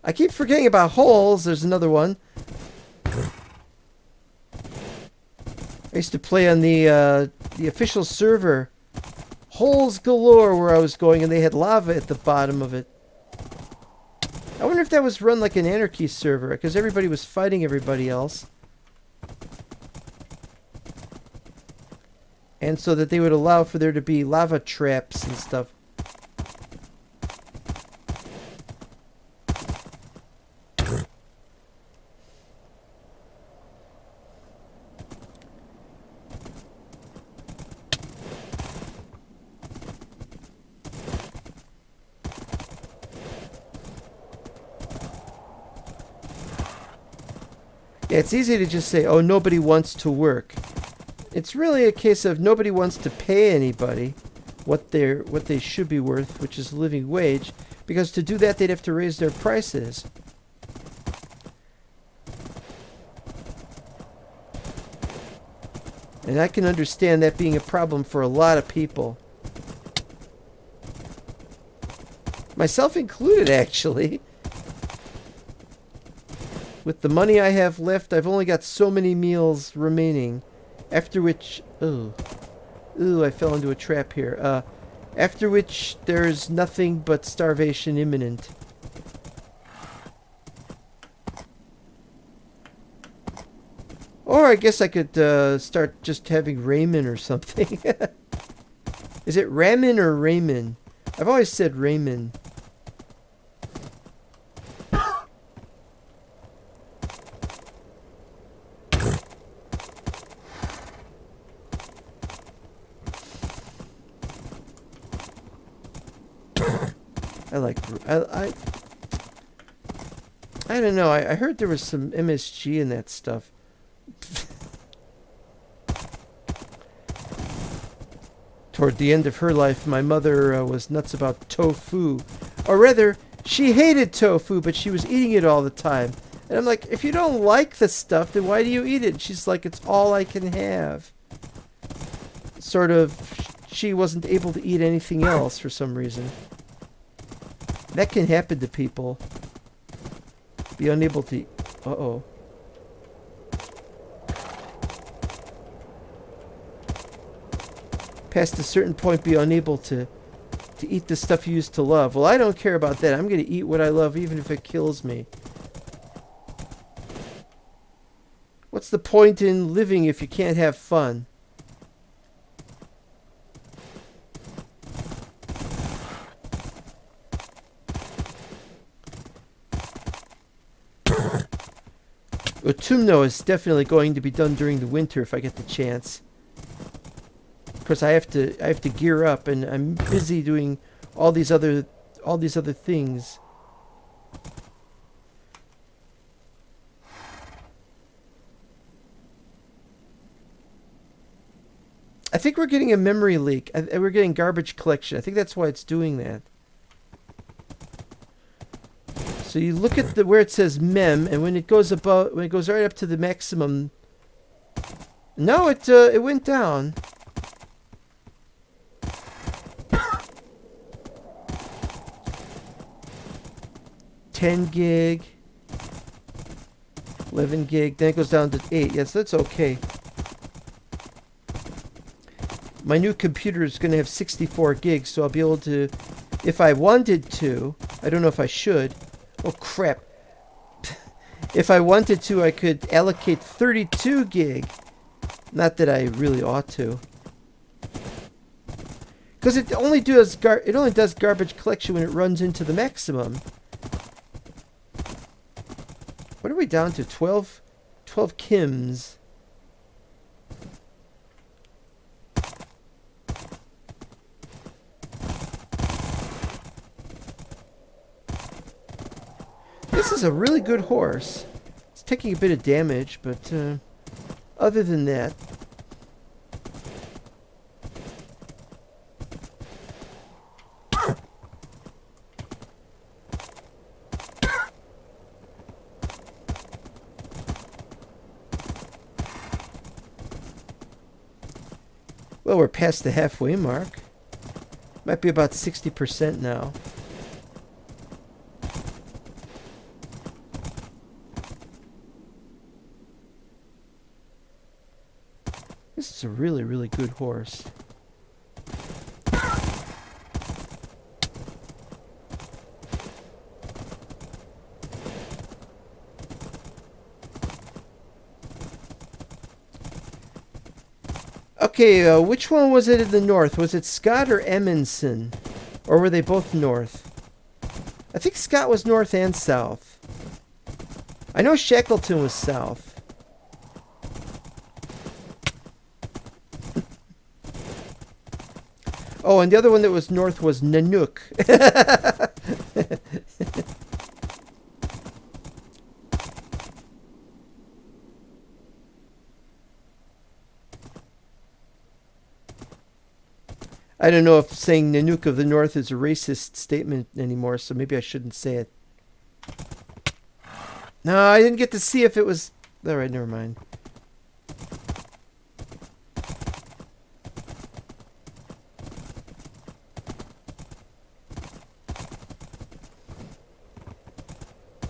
I keep forgetting about holes. There's another one. I used to play on the official server. Holes galore where I was going, and they had lava at the bottom of it. I wonder if that was run like an anarchy server, because everybody was fighting everybody else. And so that they would allow for there to be lava traps and stuff. Yeah, it's easy to just say, oh, nobody wants to work. It's really a case of nobody wants to pay anybody what they should be worth, which is a living wage, because to do that they'd have to raise their prices. And I can understand that being a problem for a lot of people. Myself included, actually. With the money I have left, I've only got so many meals remaining. After which... Ooh, I fell into a trap here. After which, there's nothing but starvation imminent. Or I guess I could start just having ramen or something. Is it ramen or ramen? I've always said ramen. I don't know. I heard there was some MSG in that stuff. Toward the end of her life, my mother was nuts about tofu. Or rather, she hated tofu, but she was eating it all the time. And I'm like, if you don't like the stuff, then why do you eat it? And she's like, it's all I can have. Sort of, she wasn't able to eat anything else for some reason. That can happen to people. Be unable to... Uh-oh. Past a certain point, be unable to eat the stuff you used to love. Well, I don't care about that. I'm going to eat what I love, even if it kills me. What's the point in living if you can't have fun? Utumno is definitely going to be done during the winter if I get the chance. Of course, I have to gear up, and I'm busy doing all these other all these other things. I think we're getting a memory leak. We're getting garbage collection. I think that's why it's doing that. So you look at where it says mem, and when it goes right up to the maximum. No, it went down. $10 gig, 11 gig, then it goes down to 8. Yes, that's okay. My new computer is going to have 64 gigs, so I'll be able to, if I wanted to, I don't know if I should. Oh, crap. If I wanted to, I could allocate 32 gig. Not that I really ought to. Because it only does garbage collection when it runs into the maximum. What are we down to? 12 Kims. This is a really good horse. It's taking a bit of damage, but other than that... Well, we're past the halfway mark. Might be about 60% now. This is a really, really good horse. Okay, which one was it in the north? Was it Scott or Amundsen? Or were they both north? I think Scott was north and south. I know Shackleton was south. Oh, and the other one that was north was Nanook. I don't know if saying Nanook of the North is a racist statement anymore, so maybe I shouldn't say it. No, I didn't get to see if it was... Alright, never mind.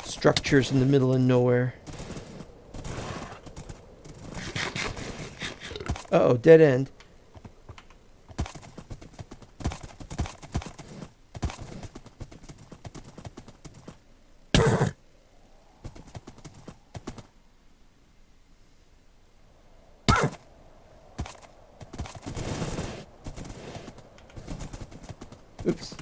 Structures in the middle of nowhere. Uh-oh, dead end. Oops.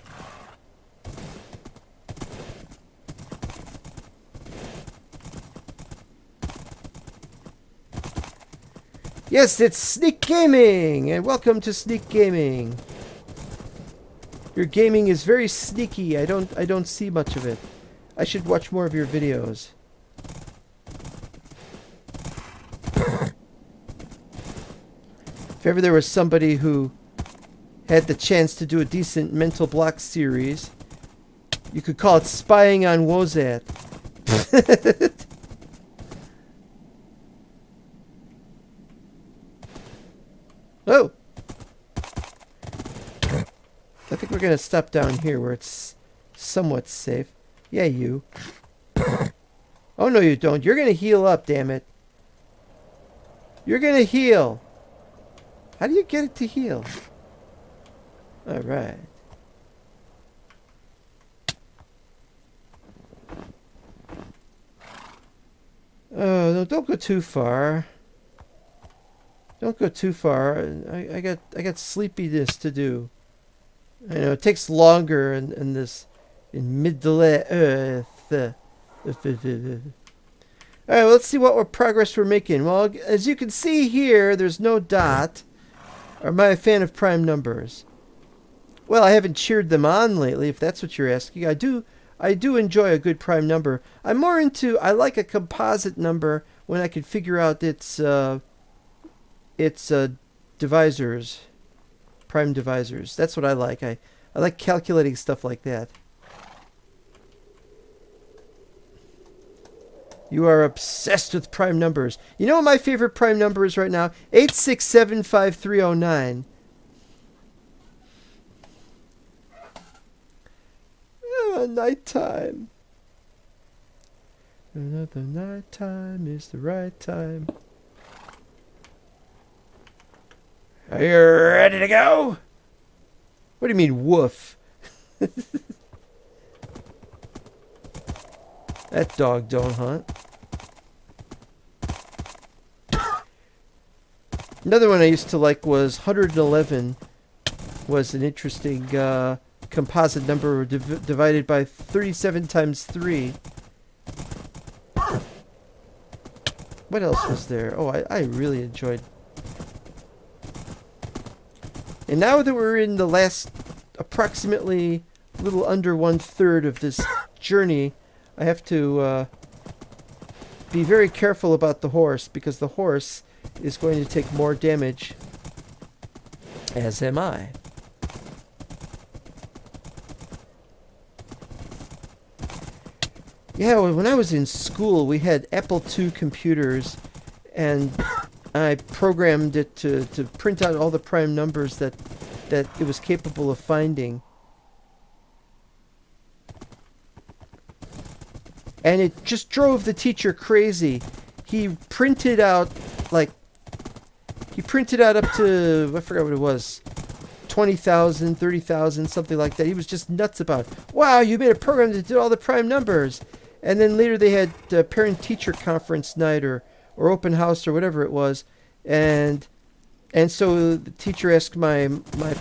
Yes, it's Sneak Gaming, and welcome to Sneak Gaming. Your gaming is very sneaky. I don't see much of it. I should watch more of your videos. If ever there was somebody who had the chance to do a decent mental block series, you could call it Spying on Wozat. Oh! I think we're going to stop down here where it's somewhat safe. Yeah, you. Oh, no, you don't. You're going to heal up, damn it. You're going to heal. How do you get it to heal? Alright. Oh, no, don't go too far. Don't go too far. I got sleepiness to do. I know it takes longer in Middle Earth. Alright, well, let's see what progress we're making. Well, as you can see here, there's no dot. Or am I a fan of prime numbers? Well, I haven't cheered them on lately, if that's what you're asking. I do enjoy a good prime number. I like a composite number when I can figure out its divisors, prime divisors. That's what I like. I like calculating stuff like that. You are obsessed with prime numbers. You know what my favorite prime number is right now? 8675309. Nighttime. Another nighttime is the right time. Are you ready to go? What do you mean, woof? That dog don't hunt. Another one I used to like was 111. Was an interesting composite number divided by 37 times 3. What else was there? Oh, I really enjoyed. And now that we're in the last approximately a little under 1/3 of this journey, I have to be very careful about the horse, because the horse is going to take more damage, as am I. Yeah, when I was in school, we had Apple II computers, and I programmed it to print out all the prime numbers that it was capable of finding. And it just drove the teacher crazy. He printed out up to, I forgot what it was, 20,000, 30,000, something like that. He was just nuts about it. Wow, you made a program that did all the prime numbers. And then later they had parent-teacher conference night or open house or whatever it was. And so the teacher asked my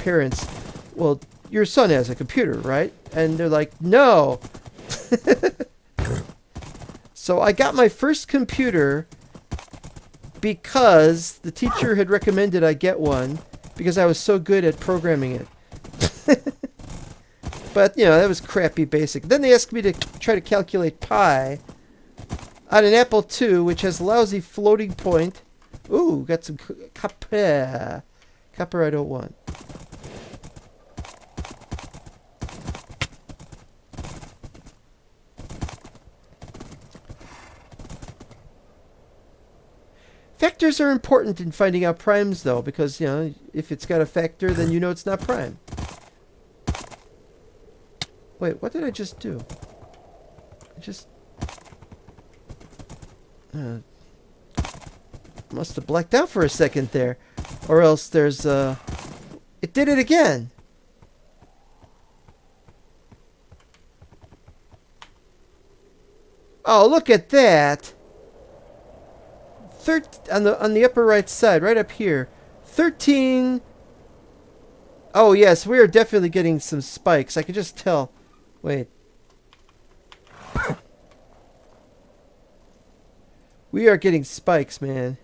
parents, well, your son has a computer, right? And they're like, no. So I got my first computer because the teacher had recommended I get one because I was so good at programming it. But, that was crappy basic. Then they asked me to try to calculate pi on an Apple II, which has lousy floating point. Ooh, got some copper. Copper I don't want. Factors are important in finding out primes, though, because, if it's got a factor, then it's not prime. Wait, what did I just do? I just... must have blacked out for a second there. Or else there's, it did it again! Oh, look at that! On the upper right side, right up here. 13... Oh, yes, we are definitely getting some spikes. I can just tell. Wait. We are getting spikes, man.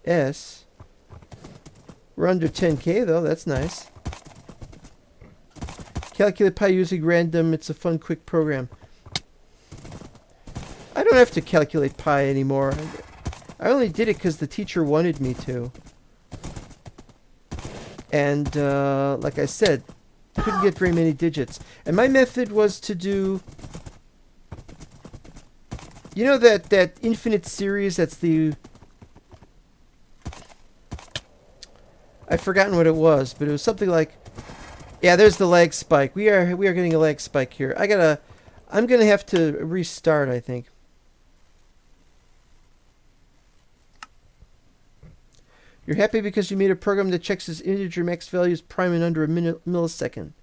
S. We're under 10K, though. That's nice. Calculate pi using random. It's a fun, quick program. I don't have to calculate pi anymore. I only did it because the teacher wanted me to. And, like I said, couldn't get very many digits. And my method was to do... that infinite series that's the... I've forgotten what it was, but it was something like... Yeah, there's the lag spike. We are getting a lag spike here. I'm gonna have to restart, I think. You're happy because you made a program that checks its integer max values prime in under a millisecond.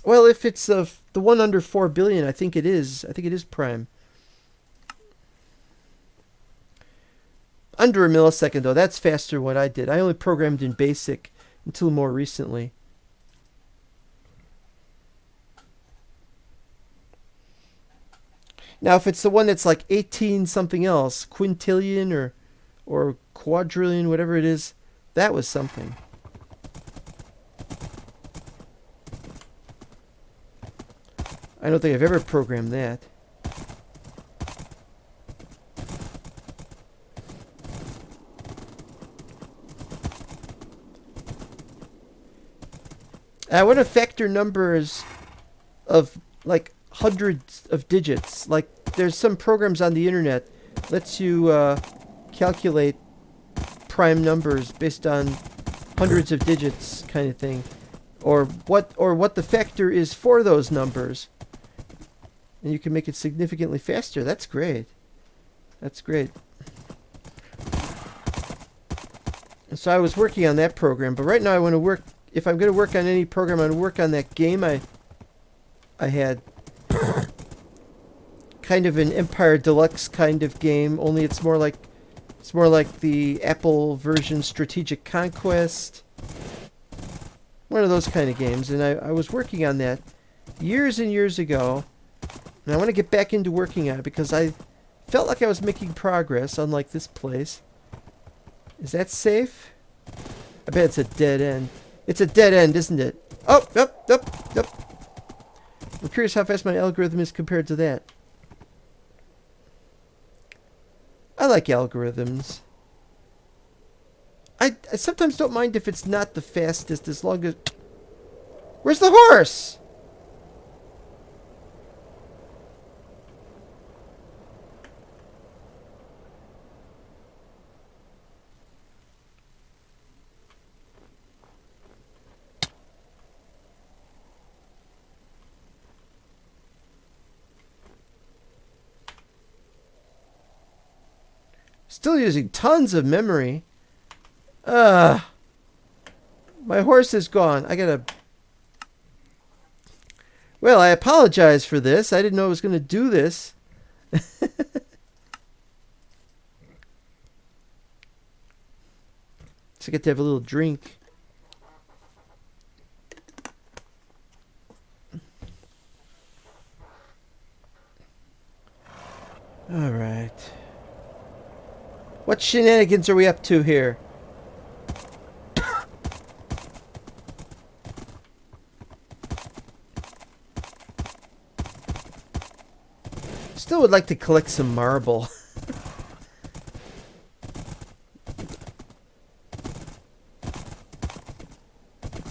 Well, if it's the one under 4 billion, I think it is. I think it is prime. Under a millisecond, though. That's faster than what I did. I only programmed in BASIC until more recently. Now, if it's the one that's like 18 something else, quintillion or or quadrillion, whatever it is. That was something. I don't think I've ever programmed that. I want to factor numbers of like hundreds of digits. Like there's some programs on the internet lets you calculate prime numbers based on hundreds of digits kind of thing, or what the factor is for those numbers, and you can make it significantly faster. That's great. That's great. And so I was working on that program, but right now I want to work. If I'm going to work on any program, I'm going to work on that game I had. Kind of an Empire Deluxe kind of game, only it's more like the Apple version Strategic Conquest. One of those kind of games, and I was working on that years and years ago, and I want to get back into working on it because I felt like I was making progress, unlike this place. Is that safe? I bet it's a dead end. It's a dead end, isn't it? Oh, up. I'm curious how fast my algorithm is compared to that. I like algorithms. I sometimes don't mind if it's not the fastest as long as... Where's the horse? Still using tons of memory. My horse is gone. I gotta... Well, I apologize for this. I didn't know I was going to do this. So I get to have a little drink. All right. What shenanigans are we up to here? Still would like to collect some marble.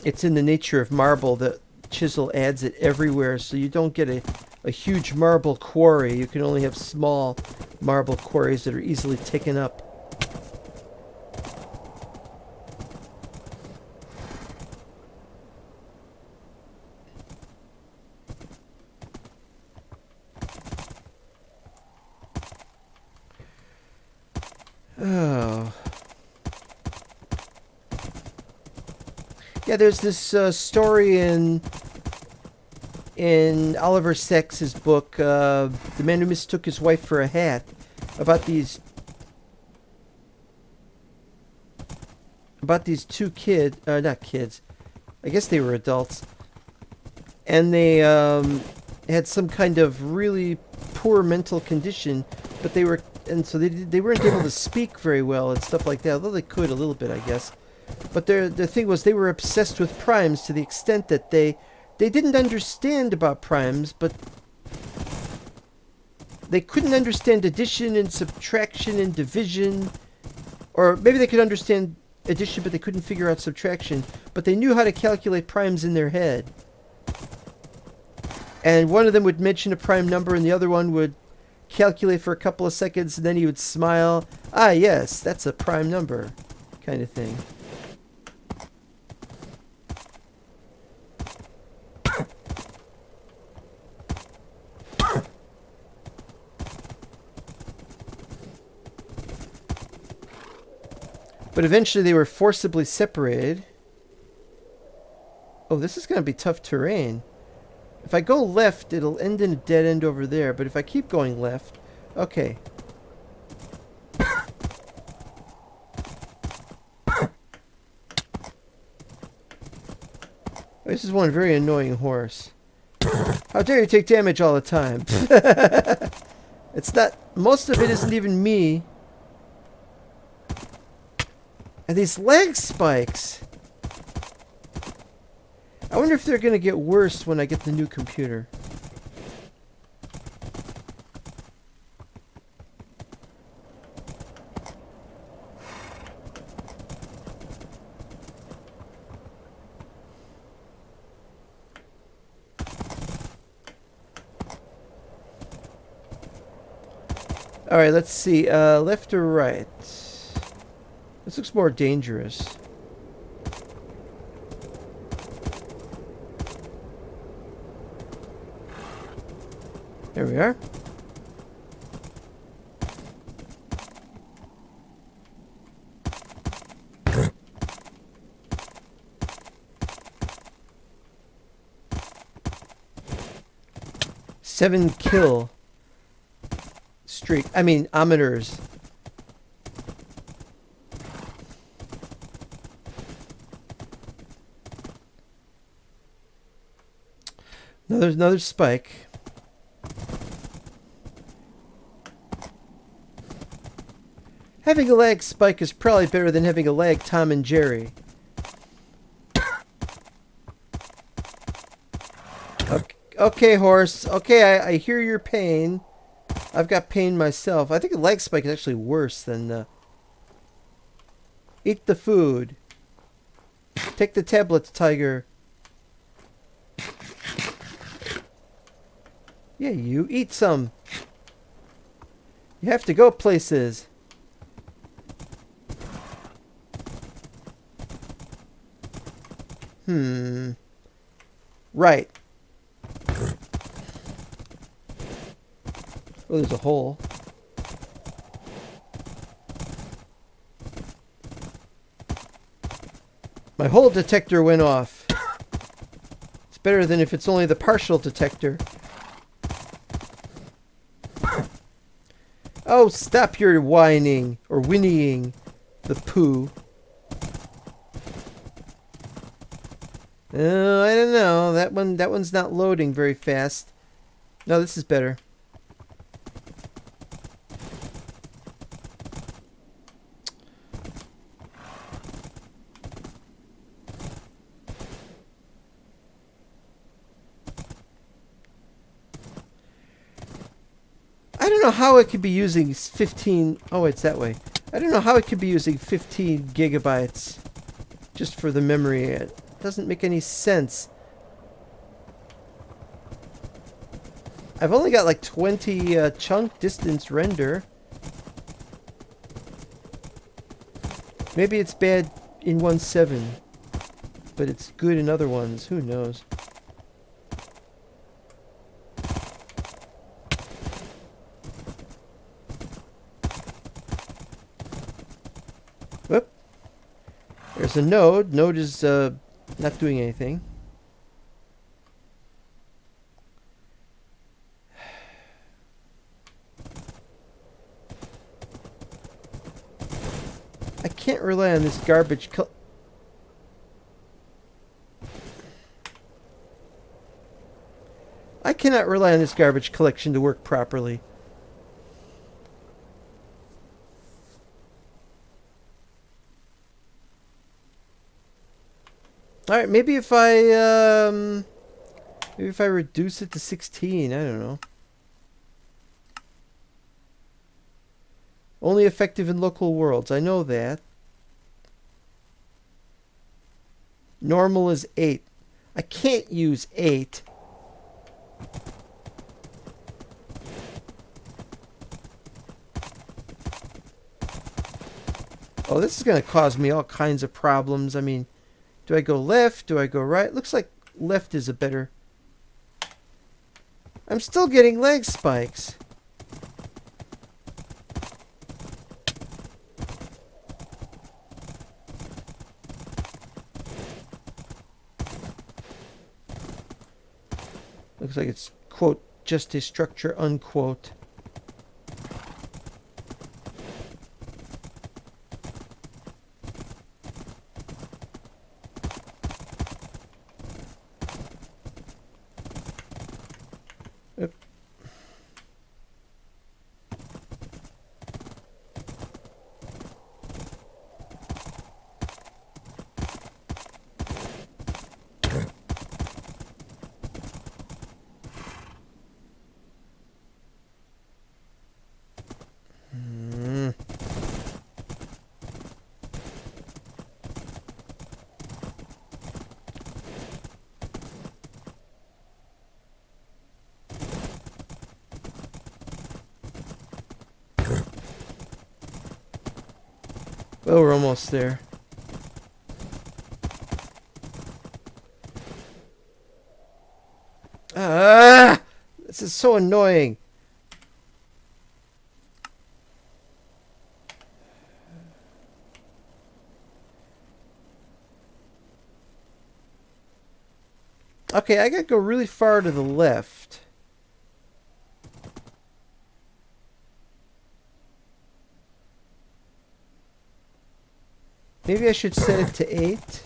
It's in the nature of marble that chisel adds it everywhere, so you don't get a huge marble quarry. You can only have small marble quarries that are easily taken up. Oh. Yeah, there's this story in Oliver Sacks's book, The Man Who Mistook His Wife for a Hat, about these two kids, not kids, I guess they were adults, and they had some kind of really poor mental condition, but they were, and so they weren't able to speak very well and stuff like that, although they could a little bit, I guess. But their thing was they were obsessed with primes to the extent that they didn't understand about primes, but they couldn't understand addition and subtraction and division. Or maybe they could understand addition, but they couldn't figure out subtraction. But they knew how to calculate primes in their head. And one of them would mention a prime number, and the other one would calculate for a couple of seconds, and then he would smile. Ah, yes, that's a prime number, kind of thing. But eventually they were forcibly separated. Oh, this is going to be tough terrain. If I go left, it'll end in a dead end over there. But if I keep going left... Okay. This is one very annoying horse. How dare you take damage all the time? It's not... Most of it isn't even me. And these leg spikes. I wonder if they're going to get worse when I get the new computer. Alright, let's see. Left or right? This looks more dangerous. There we are. Seven kill streak. I mean, ometers. Another spike. Having a lag spike is probably better than having a lag Tom and Jerry. Okay, horse. Okay, I hear your pain. I've got pain myself. I think a lag spike is actually worse than... Eat the food. Take the tablets, tiger. Yeah, you eat some. You have to go places. Right. Oh, there's a hole. My hole detector went off. It's better than if it's only the partial detector. Oh, stop your whining or whinnying, the poo. I don't know. That one's not loading very fast. No, this is better. I don't know how it could be using 15... Oh, it's that way. I don't know how it could be using 15 gigabytes just for the memory. It doesn't make any sense. I've only got like 20 chunk distance render. Maybe it's bad in 1.7, but it's good in other ones. Who knows? Whoop. There's a node. Node is not doing anything. I can't rely on this garbage. I cannot rely on this garbage collection to work properly. All right, maybe if I reduce it to 16, I don't know. Only effective in local worlds. I know that. Normal is 8. I can't use 8. Oh, this is going to cause me all kinds of problems. I mean, do I go left? Do I go right? Looks like left is a better... I'm still getting leg spikes. Looks like it's, quote, just a structure, unquote. Oop. Well, we're almost there. Ah! This is so annoying. Okay, I gotta go really far to the left. Maybe I should set it to 8.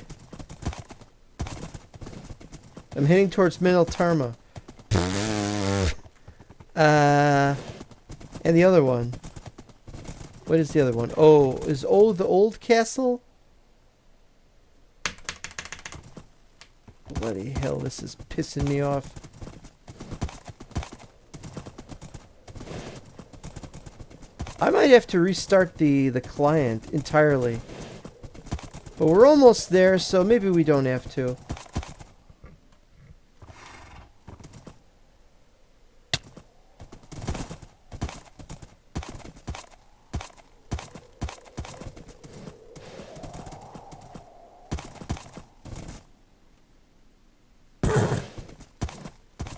I'm heading towards Meneltarma. And the other one. What is the other one? Oh, is the old castle? Bloody hell, this is pissing me off. I might have to restart the client entirely. But we're almost there, so maybe we don't have to.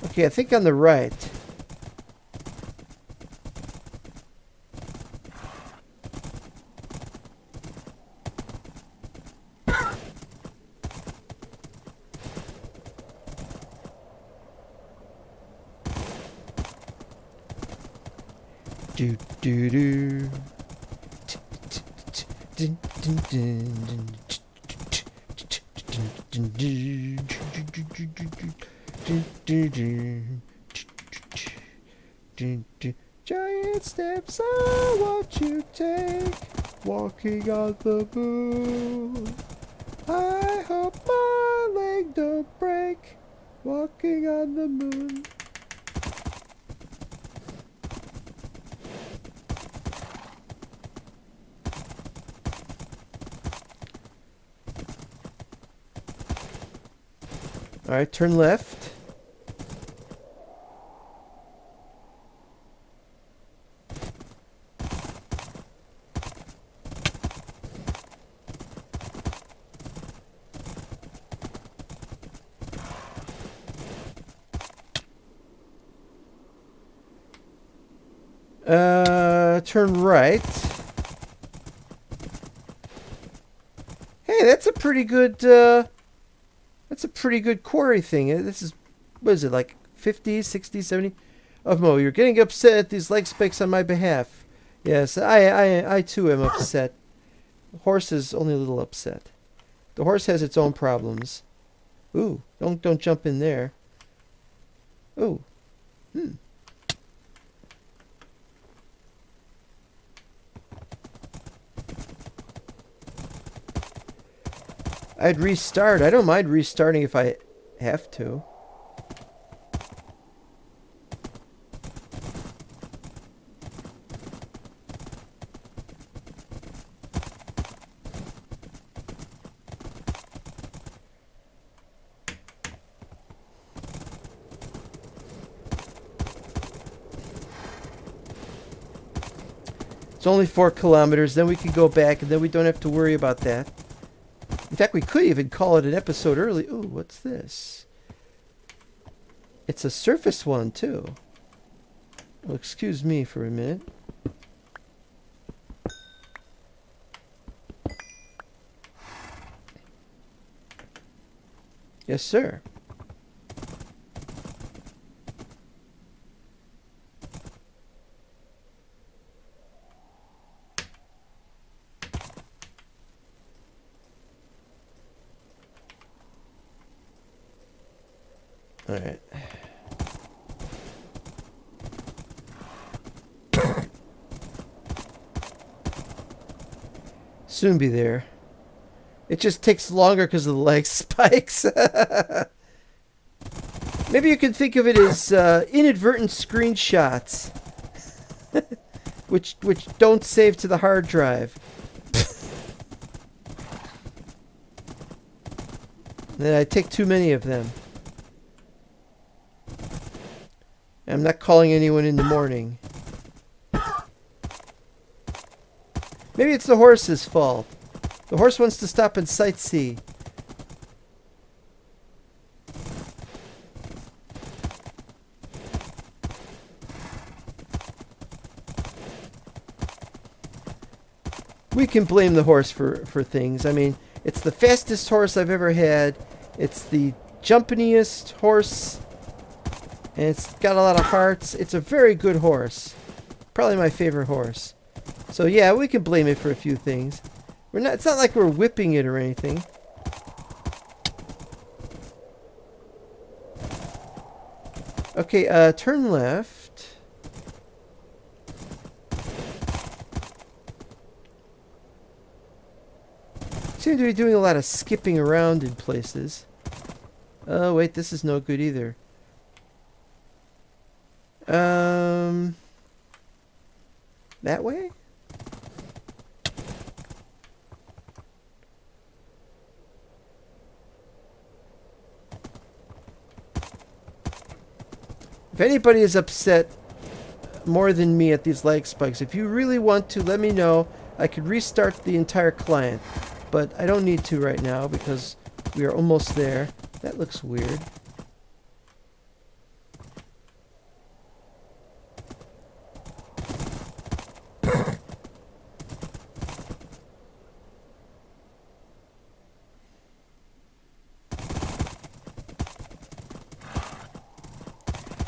Okay, I think on the right. Do do do. Giant steps are what you take, walking on the moon. I hope my leg don't break, walking on the moon. Alright, turn left. Turn right. Hey, that's a pretty good, quarry thing. This is, what is it, like 50, 60, 70? Oh, Mo, you're getting upset at these leg spikes on my behalf. Yes, I too am upset. The horse is only a little upset. The horse has its own problems. Ooh, don't jump in there. Ooh. I'd restart. I don't mind restarting if I have to. It's only 4 kilometers, then we can go back, and then we don't have to worry about that. In fact, we could even call it an episode early. Ooh, what's this? It's a surface one, too. Well, excuse me for a minute. Yes, sir. All right. Soon be there. It just takes longer because of the leg spikes. Maybe you can think of it as inadvertent screenshots, which don't save to the hard drive. Then I take too many of them. I'm not calling anyone in the morning. Maybe it's the horse's fault. The horse wants to stop and sightsee. We can blame the horse for things. I mean, it's the fastest horse I've ever had. It's the jumpiniest horse. And it's got a lot of hearts. It's a very good horse. Probably my favorite horse. So yeah, we can blame it for a few things. It's not like we're whipping it or anything. Okay, turn left. Seem to be doing a lot of skipping around in places. Oh wait, this is no good either. That way? If anybody is upset more than me at these lag spikes, if you really want to, let me know. I could restart the entire client. But I don't need to right now because we are almost there. That looks weird.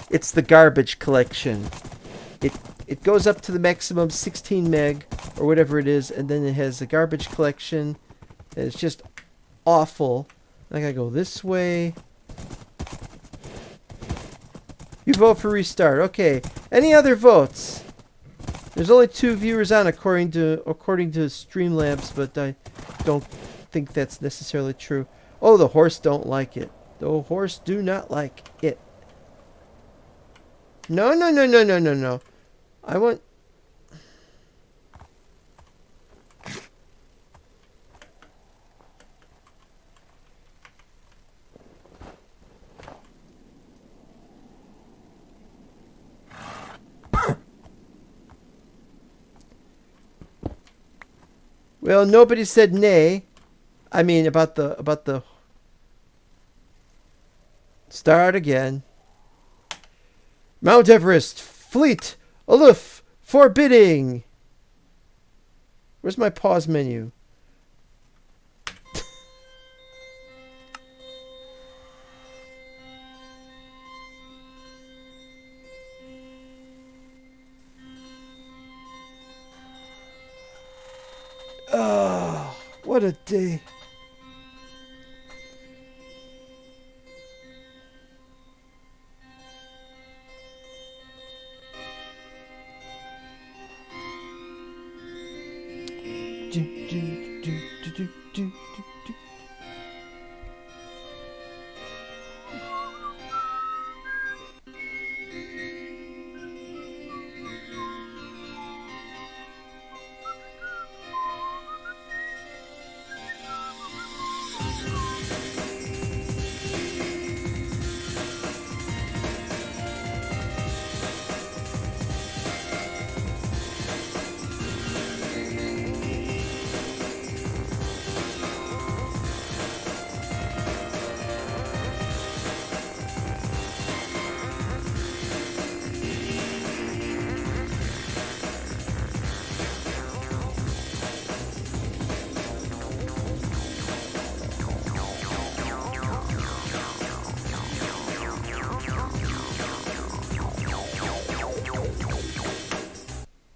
It's the garbage collection. It goes up to the maximum 16 meg or whatever it is, and then it has a garbage collection. And it's just awful. I gotta go this way. You vote for restart. Okay. Any other votes? There's only 2 viewers on according to Streamlabs, but I don't think that's necessarily true. Oh, the horse don't like it. The horse do not like it. No, no, no, no, no, no, no. I want... Well, nobody said nay. I mean, about the... Start again. Mount Everest, fleet, aloof, forbidding. Where's my pause menu? Oh, what a day.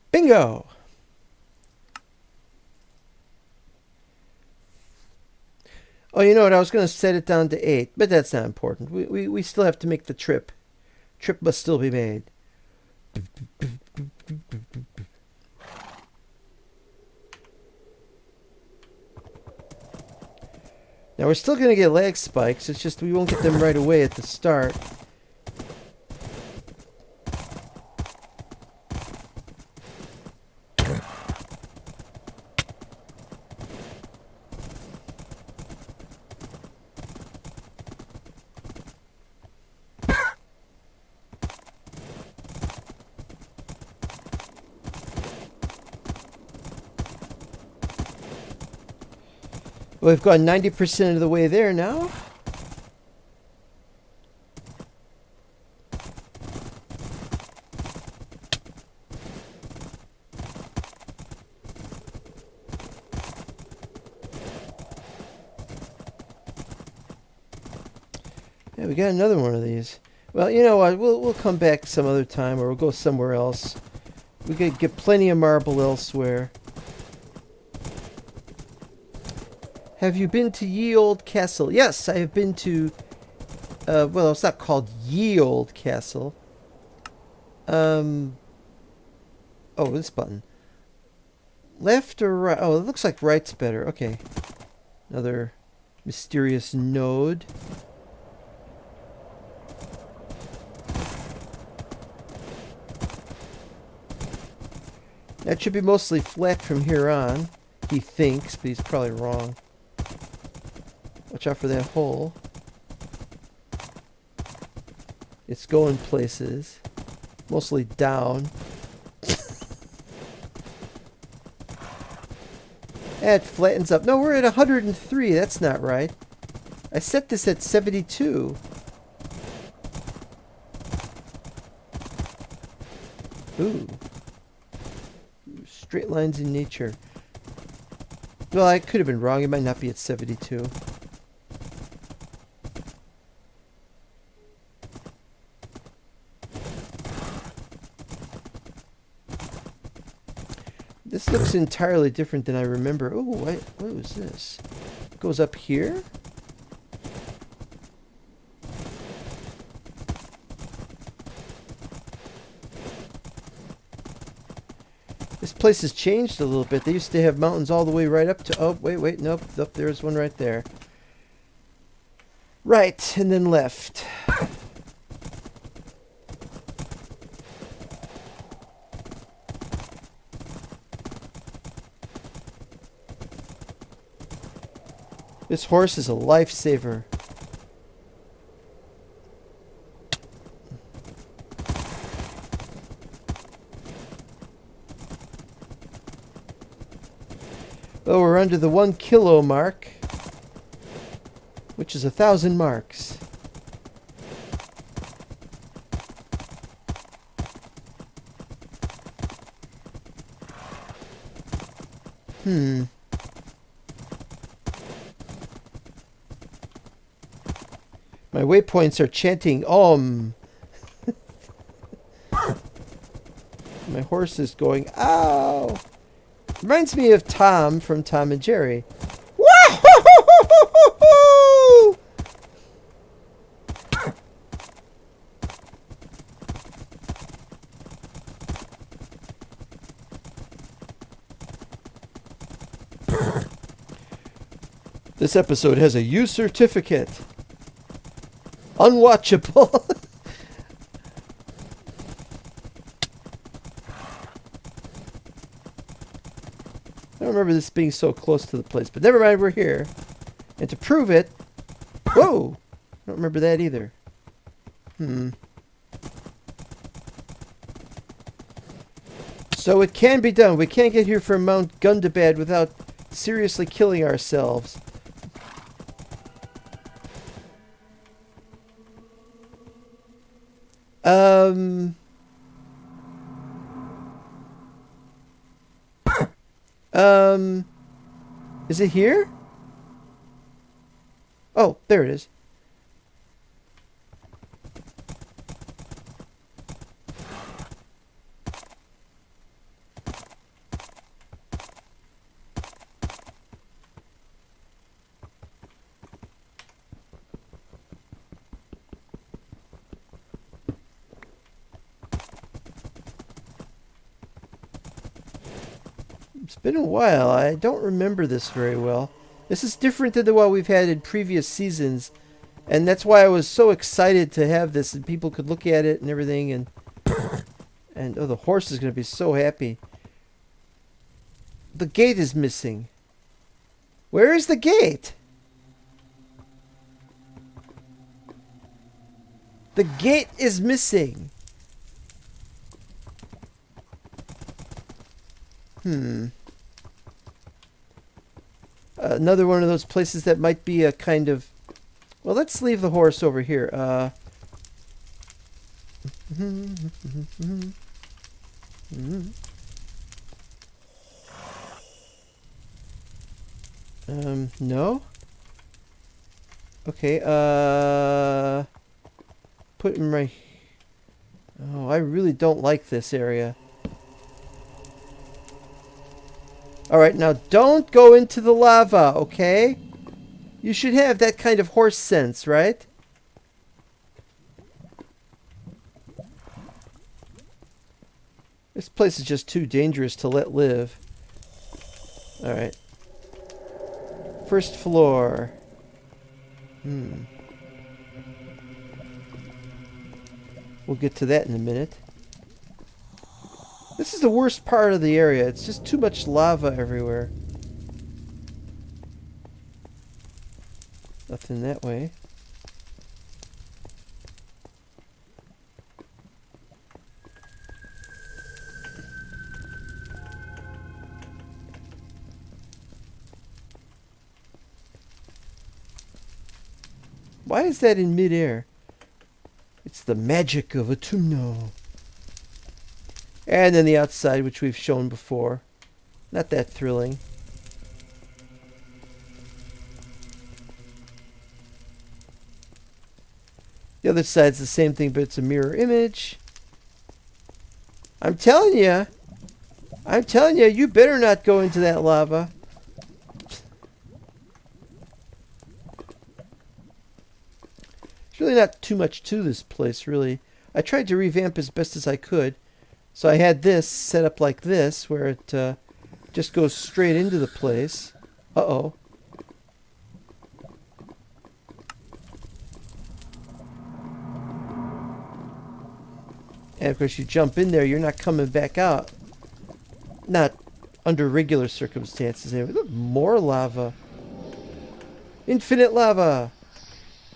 Bingo! Oh, you know what? I was going to set it down to 8, but that's not important. We still have to make the trip. Trip must still be made. Now, we're still going to get lag spikes. It's just we won't get them right away at the start. Well, we've gone 90% of the way there now. Yeah, we got another one of these. Well, you know what? We'll come back some other time, or we'll go somewhere else. We could get plenty of marble elsewhere. Have you been to Ye Old Castle? Yes, I have been to... well, it's not called Ye Old Castle. Oh, this button. Left or right? Oh, it looks like right's better. Okay. Another mysterious node. That should be mostly flat from here on. He thinks, but he's probably wrong. Watch out for that hole. It's going places. Mostly down. It flattens up. No, we're at 103. That's not right. I set this at 72. Ooh. Straight lines in nature. Well, I could have been wrong. It might not be at 72. This looks entirely different than I remember. Oh, what was this? It goes up here? This place has changed a little bit. They used to have mountains all the way right up to... Oh, wait, nope. There's one right there. Right, and then left. This horse is a lifesaver. Well, we're under the 1 kilo mark, which is 1,000 marks. My waypoints are chanting Om. My horse is going, ow! Reminds me of Tom from Tom and Jerry. Woo-hoo-hoo-hoo-hoo-hoo! This episode has a U certificate. Unwatchable. I don't remember this being so close to the place, but never mind, we're here. And to prove it... Whoa! I don't remember that either. So it can be done. We can't get here from Mount Gundabad without seriously killing ourselves. Is it here? Oh, there it is. It's been a while. I don't remember this very well. This is different than the one we've had in previous seasons. And that's why I was so excited to have this and people could look at it and everything. And oh, the horse is going to be so happy. The gate is missing. Where is the gate? The gate is missing. Another one of those places that might be a kind of... Well, let's leave the horse over here. No? Okay, put him right... Oh, I really don't like this area. Alright, now don't go into the lava, okay? You should have that kind of horse sense, right? This place is just too dangerous to let live. Alright. First floor. We'll get to that in a minute. This is the worst part of the area. It's just too much lava everywhere. Nothing that way. Why is that in midair? It's the magic of Utumno. And then the outside, which we've shown before. Not that thrilling. The other side's the same thing, but it's a mirror image. I'm telling you, you better not go into that lava. There's really not too much to this place, really. I tried to revamp as best as I could. So I had this set up like this, where it just goes straight into the place. Uh-oh. And of course you jump in there, you're not coming back out. Not under regular circumstances. Look, more lava. Infinite lava.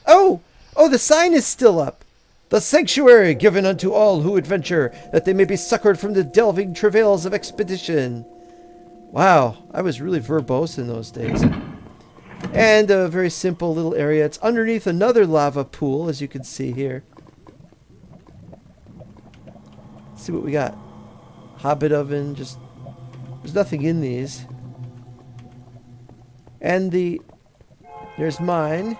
Oh! Oh, the sign is still up. The sanctuary given unto all who adventure, that they may be succored from the delving travails of expedition. Wow, I was really verbose in those days. And a very simple little area. It's underneath another lava pool, as you can see here. Let's see what we got. Hobbit oven, just... There's nothing in these. And there's mine.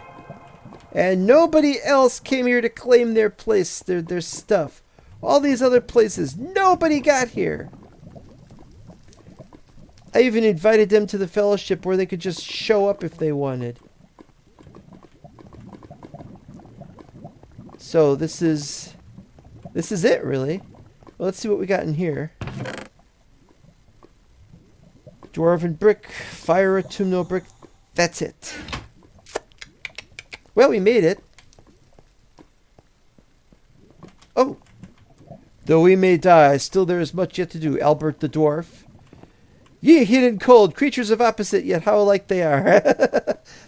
And nobody else came here to claim their place, their stuff. All these other places, nobody got here. I even invited them to the fellowship where they could just show up if they wanted. So this is it, really. Well, let's see what we got in here. Dwarven brick, fire Utumno brick. That's it. Well, we made it. Oh. Though we may die, still there is much yet to do. Albert the dwarf. Ye hidden cold, creatures of opposite, yet how alike they are.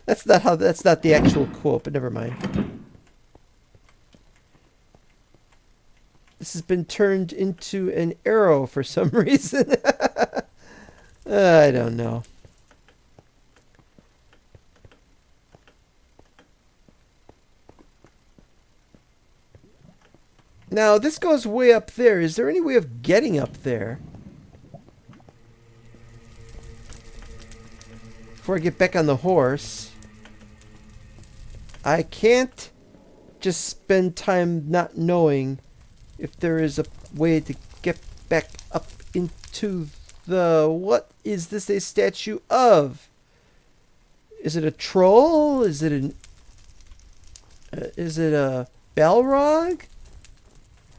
That's not the actual quote, but never mind. This has been turned into an arrow for some reason. I don't know. Now, this goes way up there. Is there any way of getting up there? Before I get back on the horse. I can't just spend time not knowing if there is a way to get back up into the... What is this a statue of? Is it a troll? Is it a Balrog?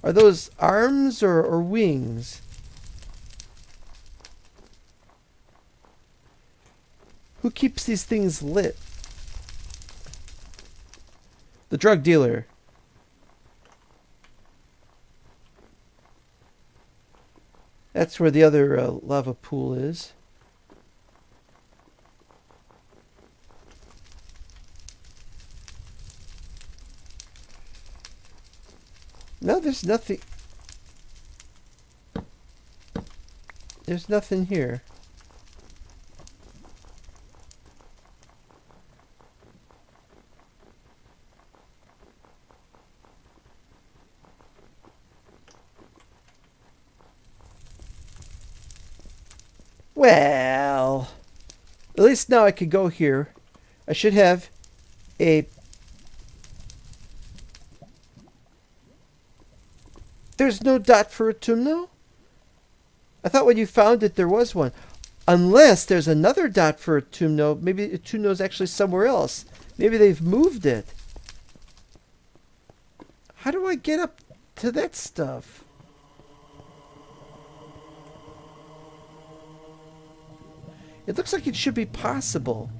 Are those arms or wings? Who keeps these things lit? The drug dealer. That's where the other lava pool is. No, there's nothing. There's nothing here. Well, at least now I could go here. I should have a... There's no dot for Utumno? I thought when you found it there was one. Unless there's another dot for Utumno. Maybe Utumno's actually somewhere else. Maybe they've moved it. How do I get up to that stuff? It looks like it should be possible.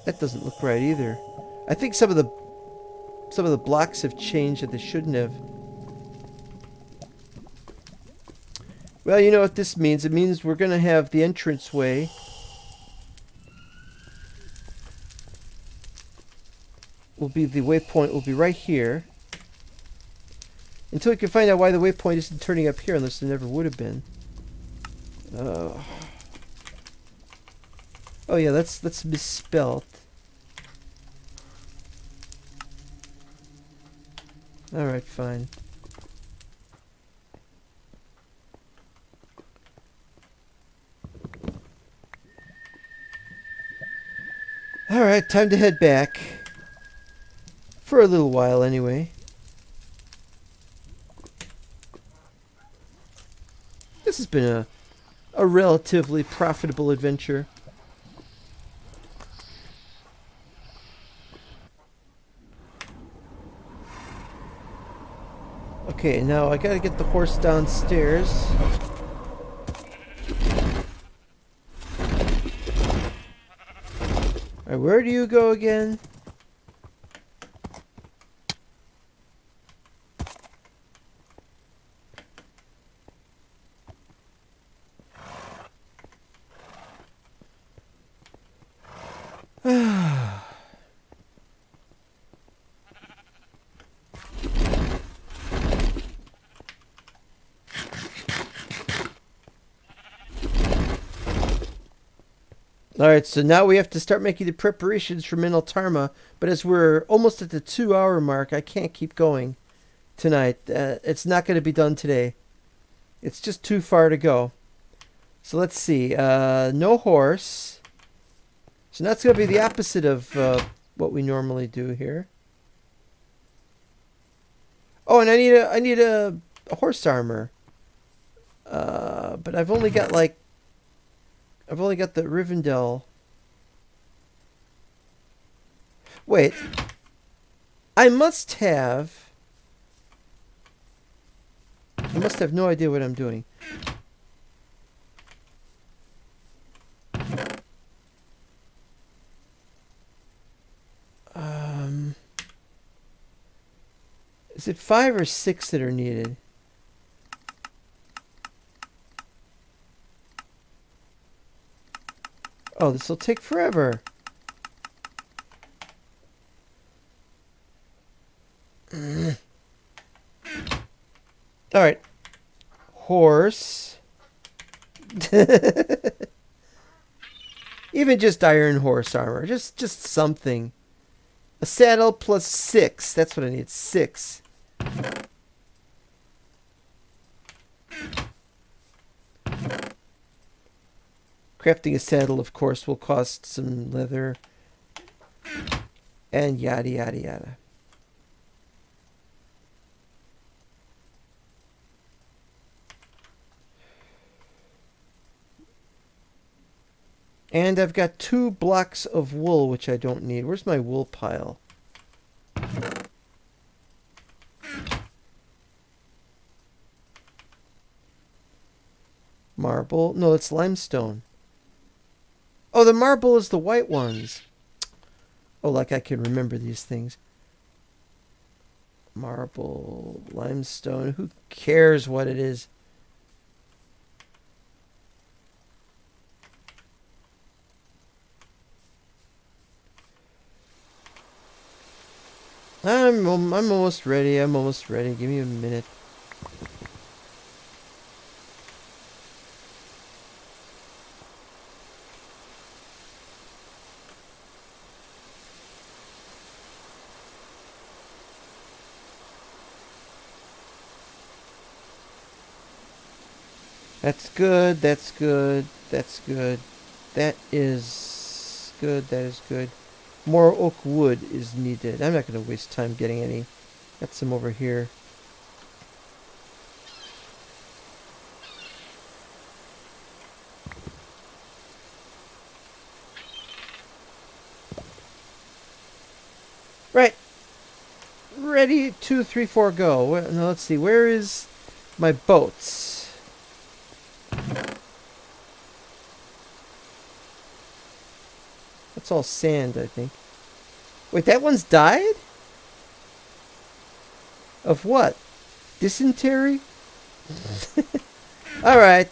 That doesn't look right either. I think some of the blocks have changed that they shouldn't have. Well, you know what this means. It means we're going to have the entranceway will be the waypoint will be right here. Until we can find out why the waypoint isn't turning up here, unless it never would have been. Oh yeah, that's misspelled. Alright, fine. Alright, time to head back. For a little while, anyway. This has been a relatively profitable adventure. Okay, now I gotta get the horse downstairs. Alright, where do you go again? Alright, so now we have to start making the preparations for Meneltarma, but as we're almost at the 2-hour mark, I can't keep going tonight. It's not going to be done today. It's just too far to go. So let's see. No horse. So that's going to be the opposite of what we normally do here. Oh, and I need a horse armor. But I've only got the Rivendell. Wait. I must have no idea what I'm doing. Is it 5 or 6 that are needed? Oh, this will take forever. All right. Horse. Even just iron horse armor. Just something. A saddle plus 6. That's what I need. 6. Crafting a saddle, of course, will cost some leather. And yada, yada, yada. And I've got 2 blocks of wool, which I don't need. Where's my wool pile? Marble. No, it's limestone. Oh, the marble is the white ones. Oh, like I can remember these things. Marble, limestone. Who cares what it is? I'm almost ready. I'm almost ready. Give me a minute. That's good. That's good. That's good. That is good. That is good. More oak wood is needed. I'm not going to waste time getting any. Got some over here. Right. Ready, 2, 3, 4, go. Now let's see. Where is my boats? That's all sand, I think. Wait, that one's died? Of what? Dysentery? Alright.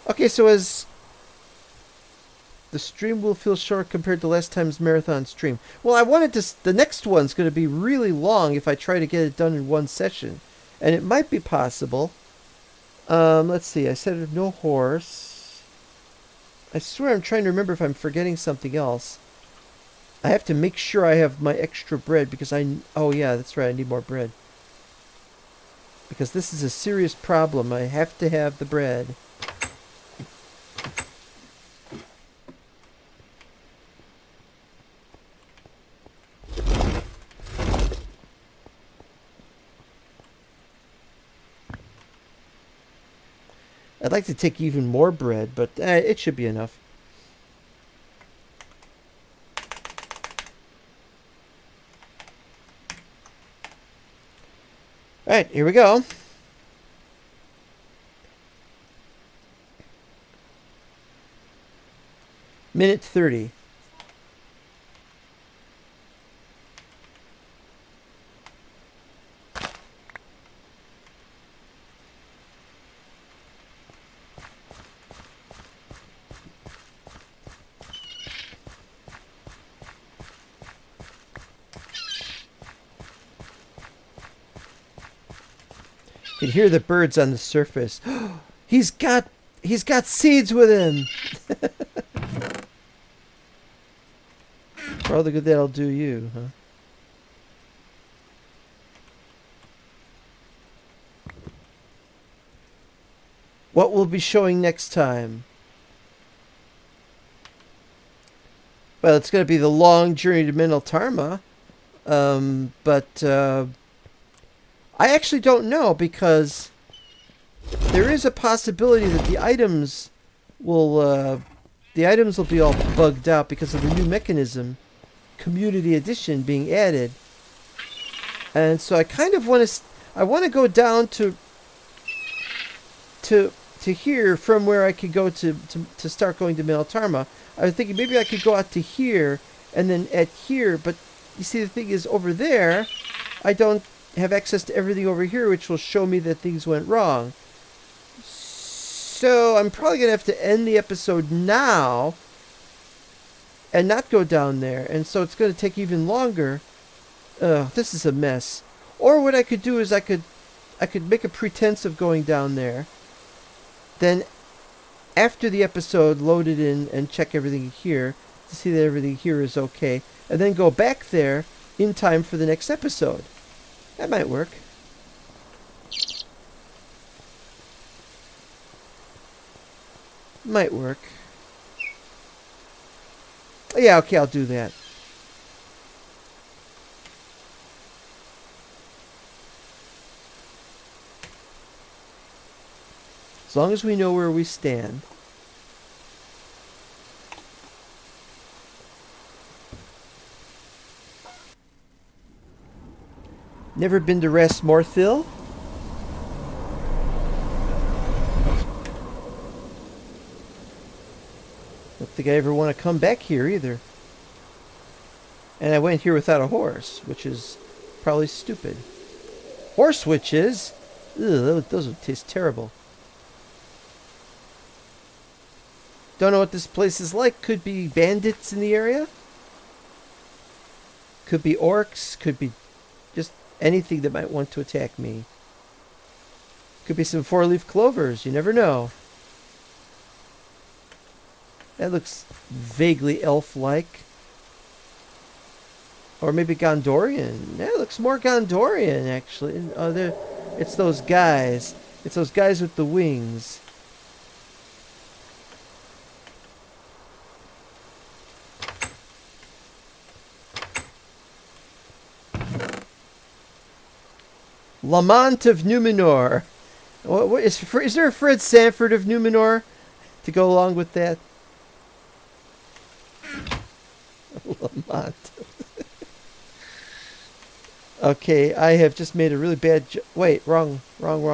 Okay, so as the stream will feel short compared to last time's marathon stream. Well, I wanted to... The next one's going to be really long if I try to get it done in one session. And it might be possible. Let's see. I said no horse. I swear I'm trying to remember if I'm forgetting something else. I have to make sure I have my extra bread because I... Oh, yeah, that's right. I need more bread. Because this is a serious problem. I have to have the bread. I'd like to take even more bread, but it should be enough. Alright, here we go. Minute 30. You can hear the birds on the surface. He's got seeds with him. For all the good that'll do you, huh? What we'll be showing next time? Well, it's going to be the long journey to Meneltarma. But I actually don't know because there is a possibility that the items will be all bugged out because of the new mechanism, Community Edition, being added. And so I kind of want to go down to here from where I could go to start going to Meneltarma. I was thinking maybe I could go out to here and then at here, but you see the thing is over there, I don't have access to everything over here, which will show me that things went wrong. So I'm probably going to have to end the episode now and not go down there. And so it's going to take even longer. This is a mess. Or what I could do is I could make a pretense of going down there. Then after the episode, load it in and check everything here to see that everything here is okay. And then go back there in time for the next episode. That might work. Might work. Yeah, okay, I'll do that. As long as we know where we stand. Never been to Ras Morthil? Don't think I ever want to come back here either. And I went here without a horse, which is probably stupid. Horse witches? Ugh, those would taste terrible. Don't know what this place is like. Could be bandits in the area. Could be orcs. Could be just anything that might want to attack me. Could be some four-leaf clovers. You never know. That looks vaguely elf-like. Or maybe Gondorian. That looks more Gondorian, actually. Oh, it's those guys. It's those guys with the wings. Lamont of Numenor. Is there a Fred Sanford of Numenor to go along with that? Lamont. Okay, I have just made a really bad wait, wrong. How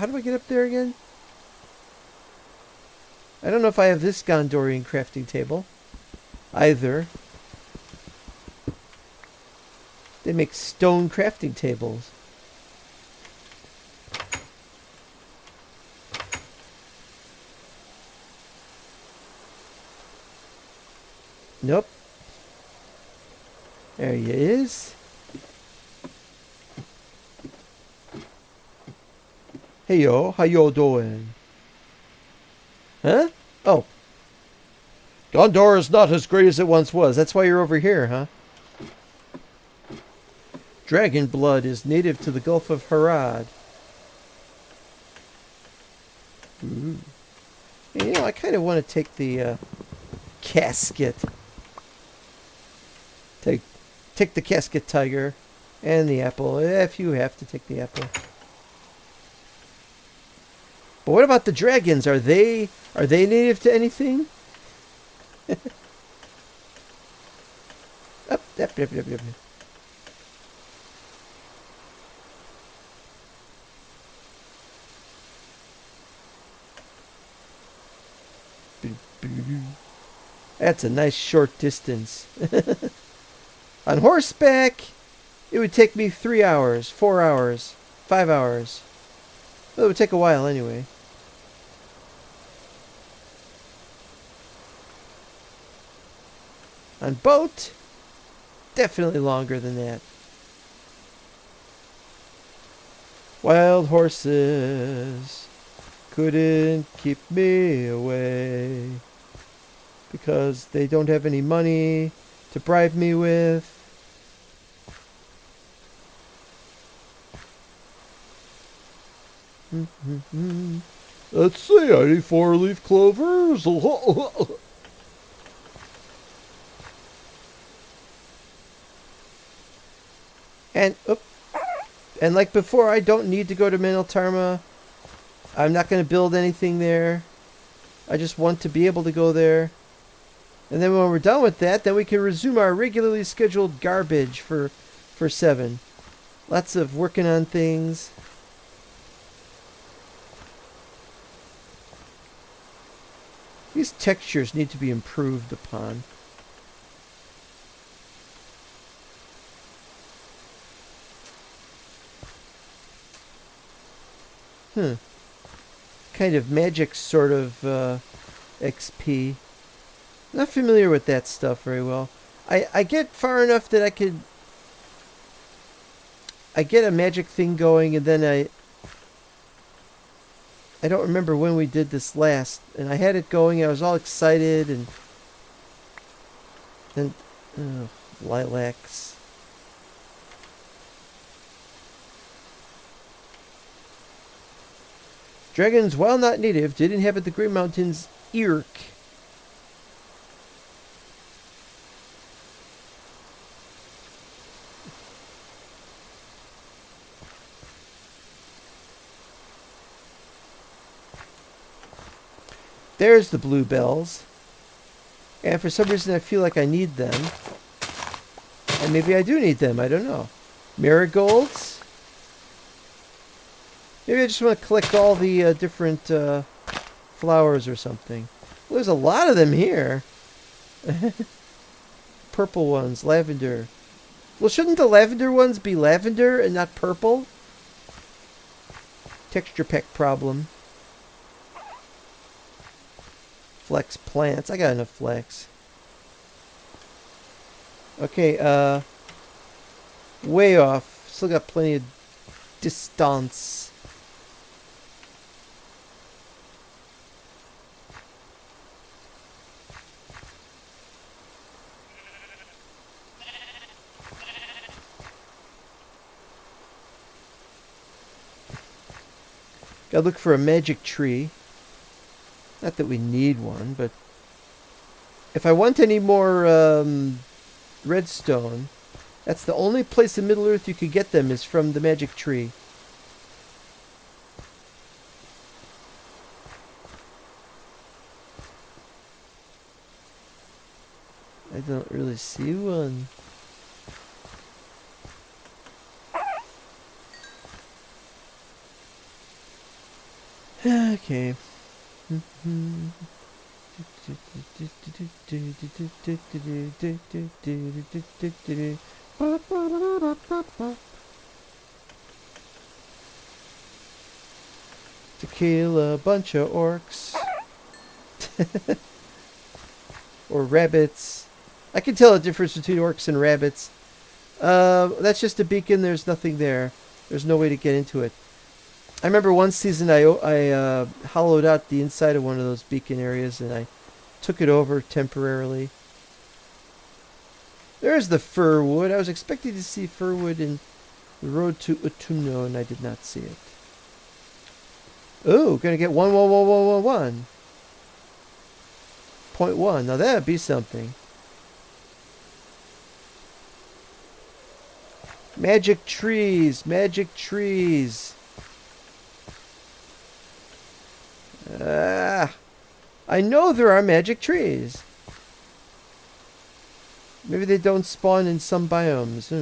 do I get up there again? I don't know if I have this Gondorian crafting table either. They make stone crafting tables. Nope. There he is. Hey yo, how you doing? Huh? Oh. Gondor is not as great as it once was. That's why you're over here, huh? Dragon blood is native to the Gulf of Harad. Ooh. You know, I kind of want to take the casket. Take the casket, tiger, and the apple, if you have to take the apple. But what about the dragons? Are they native to anything? Up. That's a nice short distance. On horseback, it would take me 3 hours, 4 hours, 5 hours. Well, it would take a while anyway. On boat, definitely longer than that. Wild horses couldn't keep me away because they don't have any money to bribe me with. Let's see, I need 4-leaf clovers. And like before, I don't need to go to Meneltarma. I'm not going to build anything there. I just want to be able to go there. And then when we're done with that, then we can resume our regularly scheduled garbage for 7. Lots of working on things. These textures need to be improved upon. Kind of magic sort of XP. Not familiar with that stuff very well. I get far enough that I get a magic thing going, and then I don't remember when we did this last, and I had it going. I was all excited, and then lilacs. Dragons, while not native, did inhabit the Grey Mountains Irk. There's the bluebells. And for some reason I feel like I need them. And maybe I do need them, I don't know. Marigolds. Maybe I just want to collect all the different flowers or something. Well, there's a lot of them here. Purple ones, lavender. Well, shouldn't the lavender ones be lavender and not purple? Texture pack problem. Flex plants. I got enough flex. Okay, way off. Still got plenty of distance. Gotta look for a magic tree. Not that we need one, but if I want any more redstone, that's the only place in Middle-earth you could get them is from the magic tree. I don't really see one. Okay. To kill a bunch of orcs. Or rabbits. I can tell the difference between orcs and rabbits. That's just a beacon. There's nothing there. There's no way to get into it. I remember one season I hollowed out the inside of one of those beacon areas and I took it over temporarily. There's the fir wood. I was expecting to see fir wood in the road to Utumno and I did not see it. Ooh, gonna get 1.1. Now that'd be something. Magic trees, magic trees. I know there are magic trees. Maybe they don't spawn in some biomes.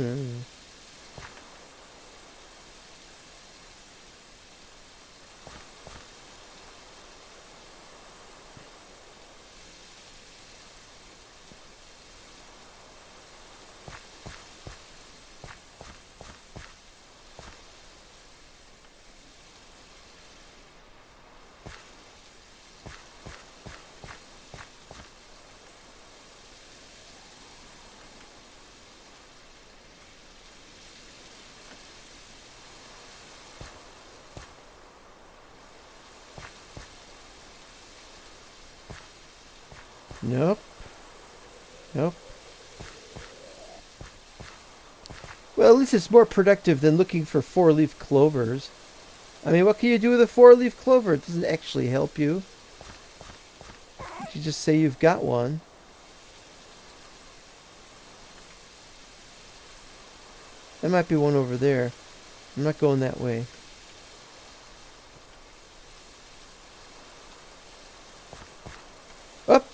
Nope. Nope. Well, at least it's more productive than looking for 4-leaf clovers. I mean, what can you do with a 4-leaf clover? It doesn't actually help you. You just say you've got one. There might be one over there. I'm not going that way. Up.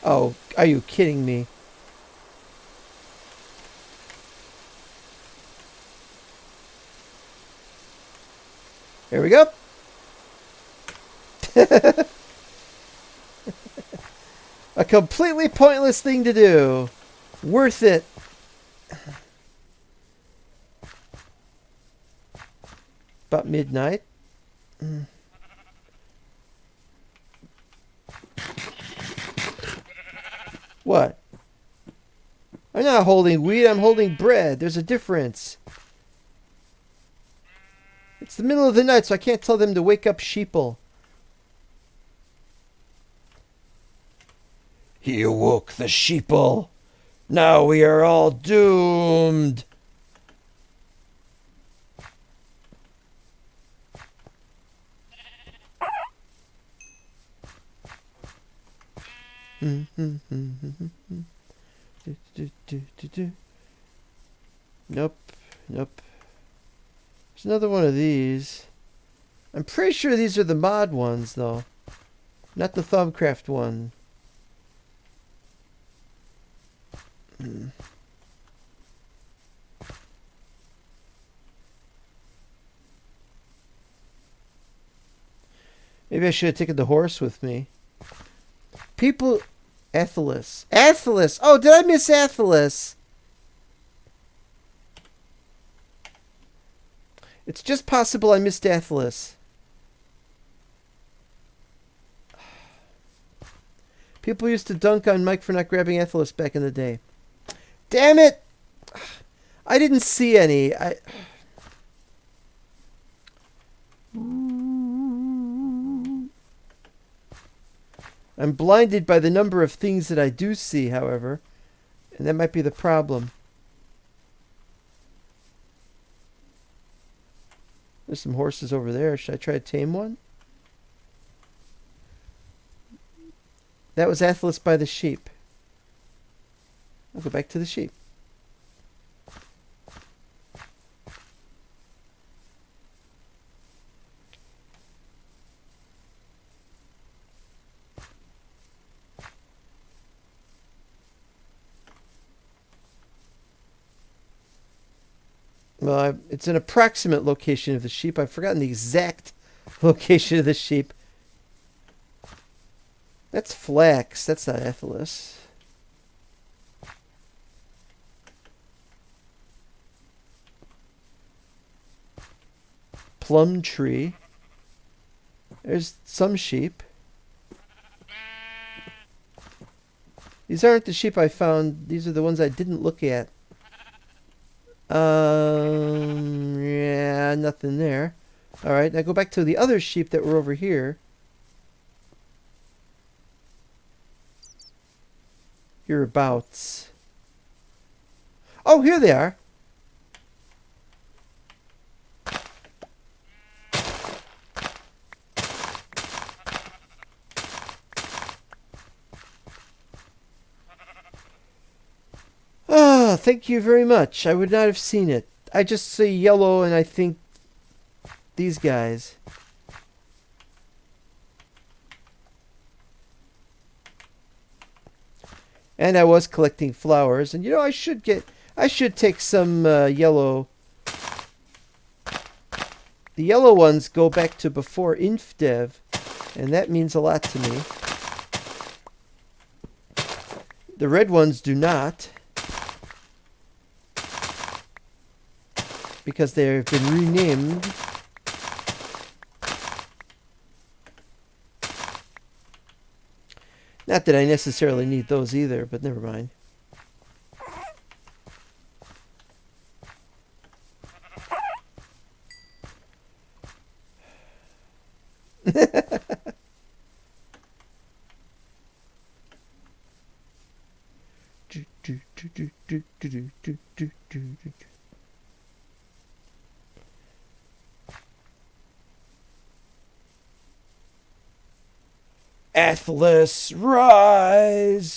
Oh, are you kidding me? Here we go. A completely pointless thing to do. Worth it. About midnight. What? I'm not holding wheat, I'm holding bread. There's a difference. It's the middle of the night, so I can't tell them to wake up sheeple. He awoke the sheeple. Now we are all doomed. Nope. Nope. There's another one of these. I'm pretty sure these are the mod ones, though. Not the Thumbcraft one. Maybe I should have taken the horse with me. People... Athelis. Athelis! Oh, did I miss Athelis? It's just possible I missed Athelis. People used to dunk on Mike for not grabbing Athelis back in the day. Damn it! I didn't see any. I'm blinded by the number of things that I do see, however. And that might be the problem. There's some horses over there. Should I try to tame one? That was Atlas by the sheep. I'll go back to the sheep. Well, it's an approximate location of the sheep. I've forgotten the exact location of the sheep. That's flax. That's not Athelis. Plum tree. There's some sheep. These aren't the sheep I found. These are the ones I didn't look at. Yeah, nothing there. Alright, now go back to the other sheep that were over here. Hereabouts. Oh, here they are. Ah, thank you very much. I would not have seen it. I just see yellow and I think these guys. And I was collecting flowers, and you know I should take some yellow. The yellow ones go back to before InfDev, and that means a lot to me. The red ones do not, because they have been renamed. Not that I necessarily need those either, but never mind. Atlas, rise!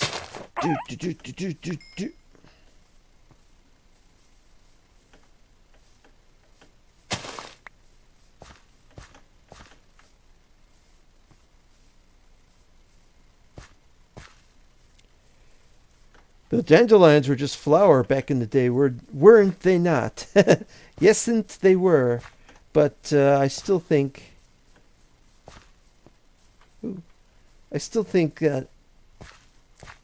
The dandelions were just flower back in the day, weren't they not? Yesn't they were. But I still think that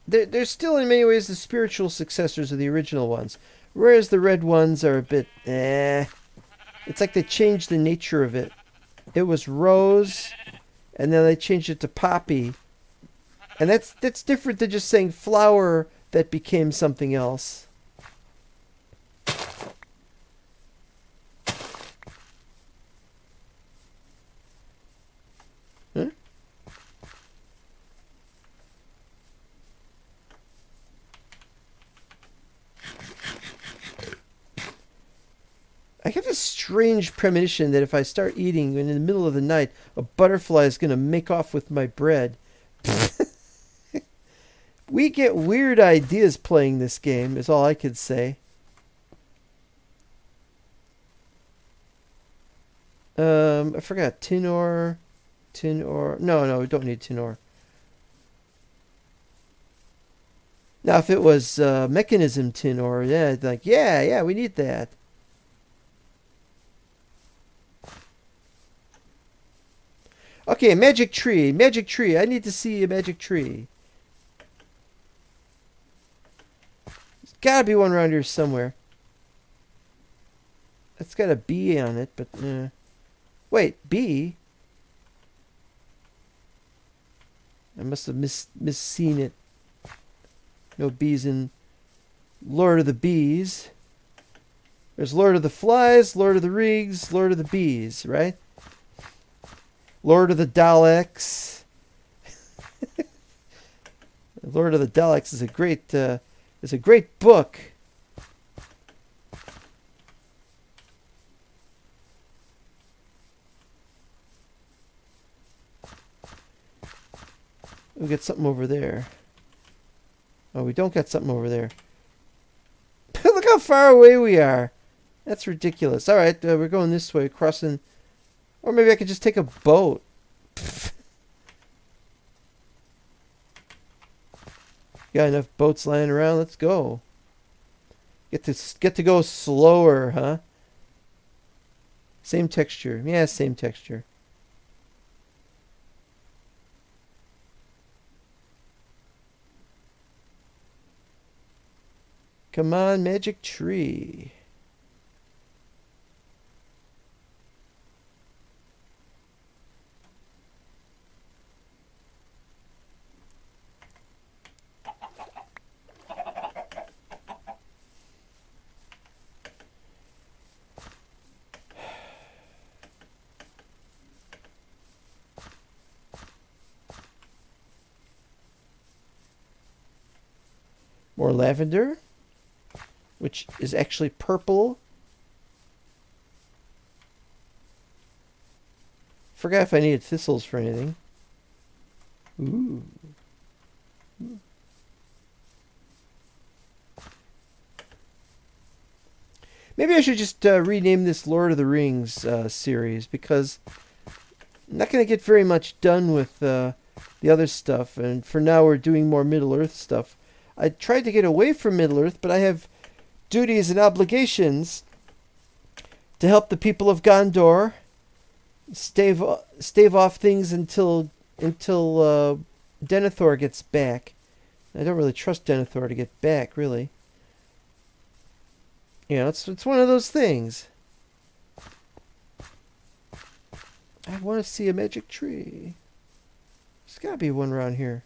they're still in many ways the spiritual successors of the original ones. Whereas the red ones are a bit It's like they changed the nature of it. It was rose, and then they changed it to poppy. And that's different than just saying flower that became something else. Huh? I have this strange premonition that if I start eating and in the middle of the night, a butterfly is going to make off with my bread. We get weird ideas playing this game, is all I could say. I forgot. Tin ore. No, we don't need tin ore. Now, if it was mechanism tin ore, yeah, we need that. Okay, magic tree. Magic tree. I need to see a magic tree. There's gotta be one around here somewhere. It's got a bee on it, but... Wait, bee? I must have misseen it. No bees in Lord of the Bees. There's Lord of the Flies, Lord of the Rigs, Lord of the Bees, right? Lord of the Daleks. Lord of the Daleks is a great book. We got something over there. Oh, we don't got something over there. Look how far away we are. That's ridiculous. All right, we're going this way, crossing. Or maybe I could just take a boat. Got enough boats lying around. Let's go. Get to go slower, huh? Same texture. Yeah, same texture. Come on, magic tree. More lavender, which is actually purple. Forgot if I needed thistles for anything. Ooh. Maybe I should just rename this Lord of the Rings series, because I'm not going to get very much done with the other stuff, and for now we're doing more Middle-earth stuff. I tried to get away from Middle-earth, but I have duties and obligations to help the people of Gondor stave off things until Denethor gets back. I don't really trust Denethor to get back, really. You know, it's one of those things. I want to see a magic tree. There's got to be one around here.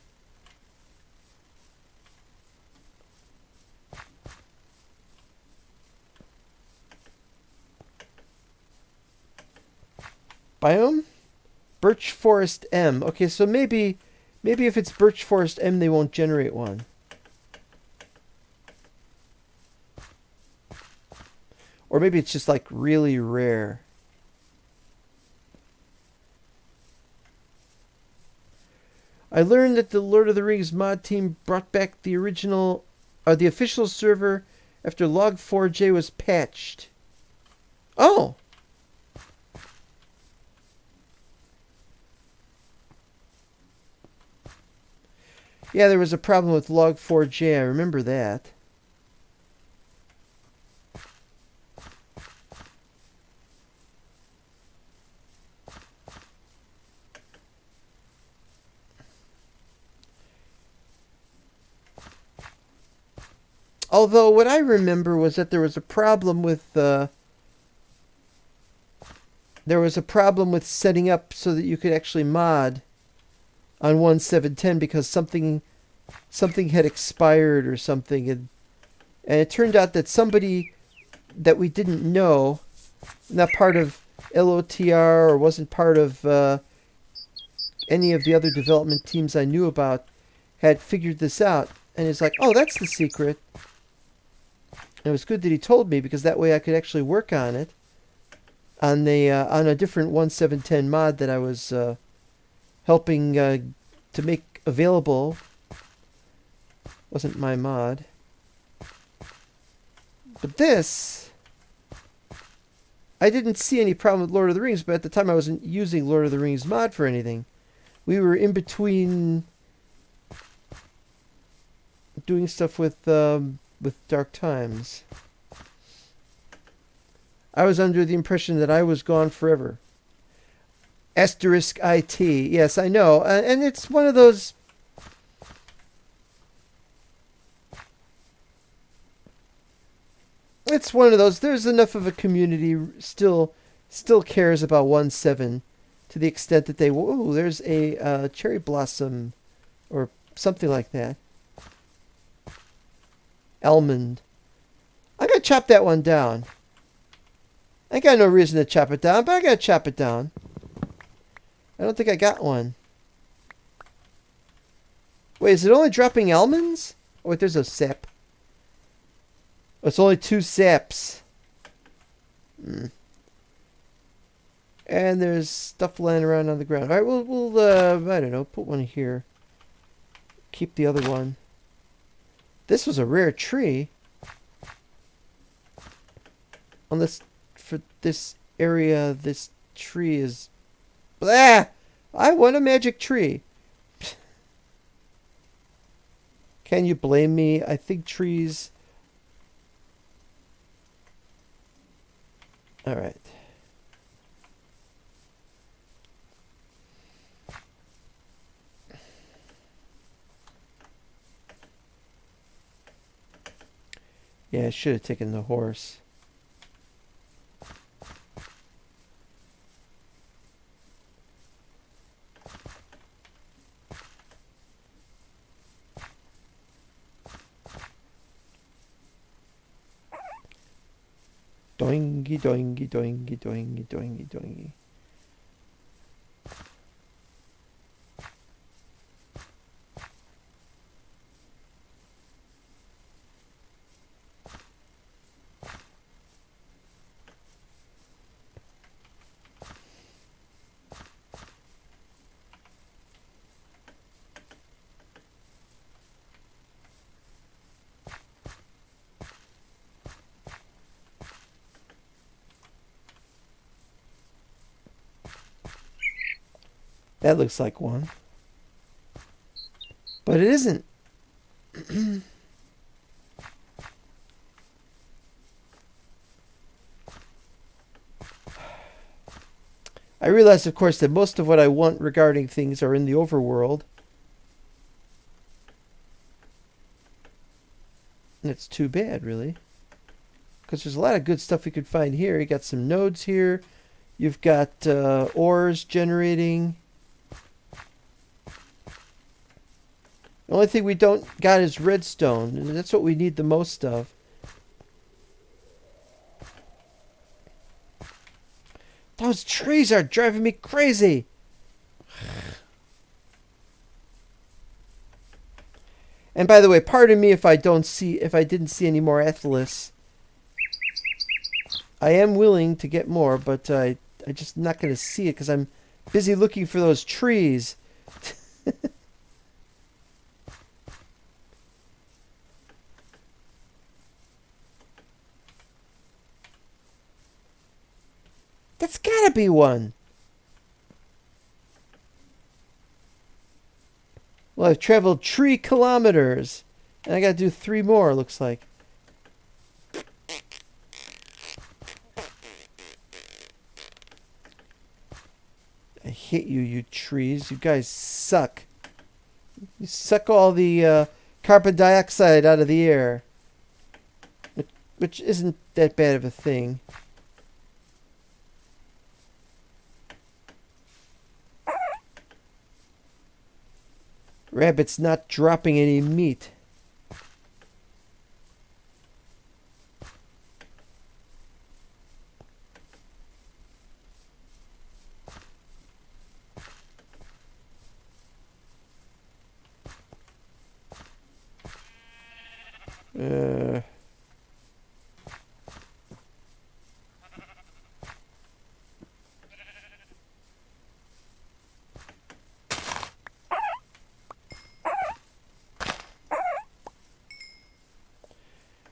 Biome? Birch Forest M. Okay, so maybe if it's Birch Forest M, they won't generate one. Or maybe it's just like really rare. I learned that the Lord of the Rings mod team brought back the original, the official server after Log4j was patched. Oh! Yeah, there was a problem with Log4j. I remember that. Although what I remember was that there was a problem with setting up so that you could actually mod on 1.7.10 because something had expired or something, and it turned out that somebody that we didn't know, not part of LOTR or wasn't part of any of the other development teams I knew about, had figured this out, and it's like, oh, that's the secret. And it was good that he told me, because that way I could actually work on it on a different 1.7.10 mod that I was helping to make available. Wasn't my mod. But this, I didn't see any problem with Lord of the Rings, but at the time I wasn't using Lord of the Rings mod for anything. We were in between doing stuff with Dark Times. I was under the impression that I was gone forever. Asterisk IT. Yes, I know. And it's one of those... It's one of those... There's enough of a community still cares about 1.7 to the extent that they... Ooh, there's a cherry blossom or something like that. Almond. I'm going to chop that one down. I ain't got no reason to chop it down, but I got to chop it down. I don't think I got one. Wait, is it only dropping almonds? Oh, wait, there's a sap. Oh, it's only 2 saps. And there's stuff laying around on the ground. All right, we'll I don't know, put one here. keep the other one. This was a rare tree. Unless for this area, this tree is... Blah! I want a magic tree. Can you blame me? I think trees... Alright. Yeah, I should have taken the horse. Doingy, doingy, doingy, doingy, doingy, doingy. That looks like one. But it isn't. I realize, of course, that most of what I want regarding things are in the overworld. And it's too bad, really. Because there's a lot of good stuff we could find here. You got some nodes here. You've got ores generating. The only thing we don't got is redstone, and that's what we need the most of. Those trees are driving me crazy. And by the way, pardon me if I didn't see any more athletes. I am willing to get more, but I just not going to see it because I'm busy looking for those trees. That's gotta be one. Well, I've traveled 3 kilometers. And I gotta do 3 more, looks like. I hate you, you trees. You guys suck. You suck all the carbon dioxide out of the air. Which isn't that bad of a thing. Rabbit's not dropping any meat.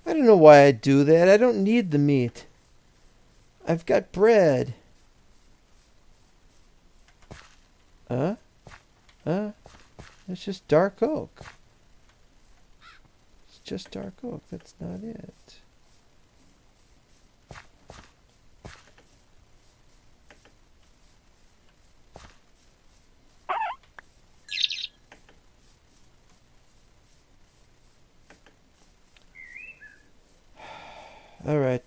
I don't know why I do that. I don't need the meat. I've got bread. It's just dark oak. It's just dark oak. That's not it. All right.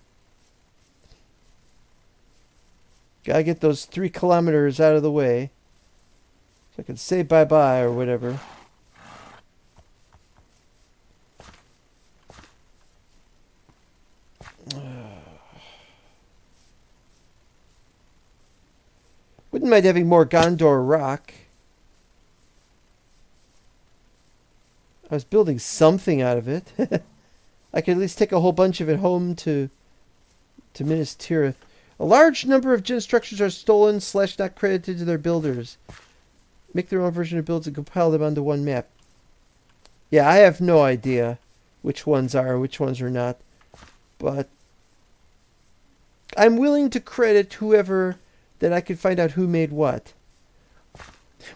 Gotta get those 3 kilometers out of the way. So I can say bye-bye or whatever. Wouldn't mind having more Gondor rock. I was building something out of it. I could at least take a whole bunch of it home to Minas Tirith. A large number of gen structures are stolen / not credited to their builders. Make their own version of builds and compile them onto one map. Yeah, I have no idea which ones are, which ones are not. But I'm willing to credit whoever that I can find out who made what.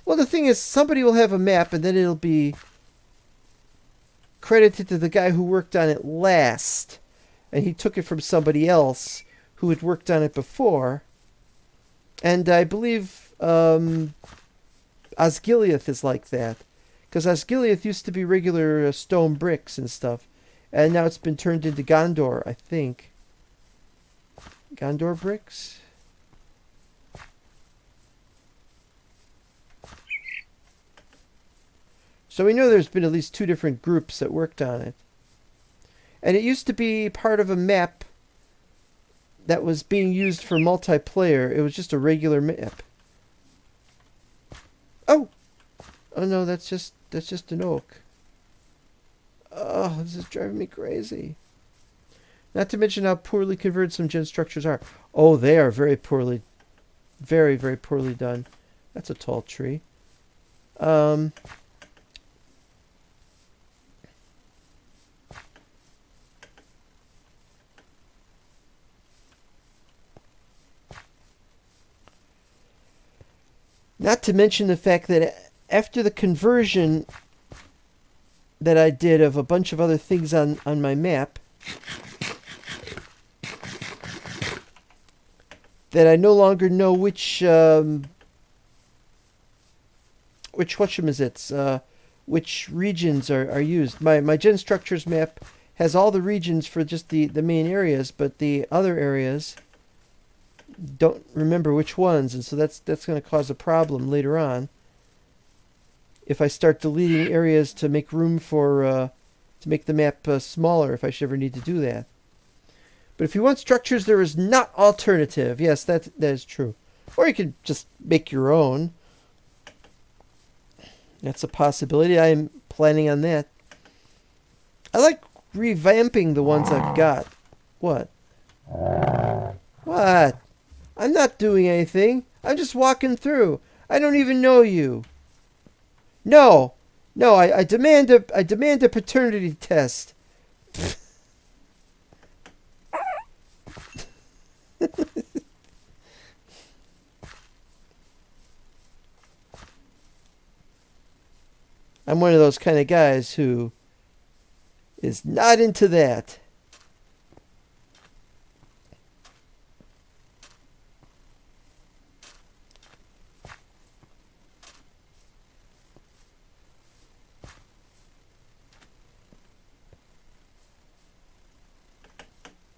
Well, the thing is, somebody will have a map, and then it'll be credited to the guy who worked on it last, and he took it from somebody else who had worked on it before. And I believe Osgiliath is like that, because Osgiliath used to be regular stone bricks and stuff, and now it's been turned into Gondor, I think. Gondor bricks? So we know there's been at least 2 different groups that worked on it. And it used to be part of a map that was being used for multiplayer. It was just a regular map. Oh! Oh no, that's just an oak. Oh, this is driving me crazy. Not to mention how poorly converted some gen structures are. Oh, they are very poorly, very, very poorly done. That's a tall tree. Not to mention the fact that after the conversion that I did of a bunch of other things on my map, that I no longer know which which regions are used. My gen structures map has all the regions for just the main areas, but the other areas don't remember which ones, and so that's going to cause a problem later on if I start deleting areas to make room for to make the map smaller, if I should ever need to do that. But if you want structures, there is not alternative. Yes, that is true. Or you can just make your own. That's a possibility. I am planning on that. I like revamping the ones I've got. What? What? I'm not doing anything. I'm just walking through. I don't even know you. No. No, I demand a paternity test. I'm one of those kind of guys who is not into that.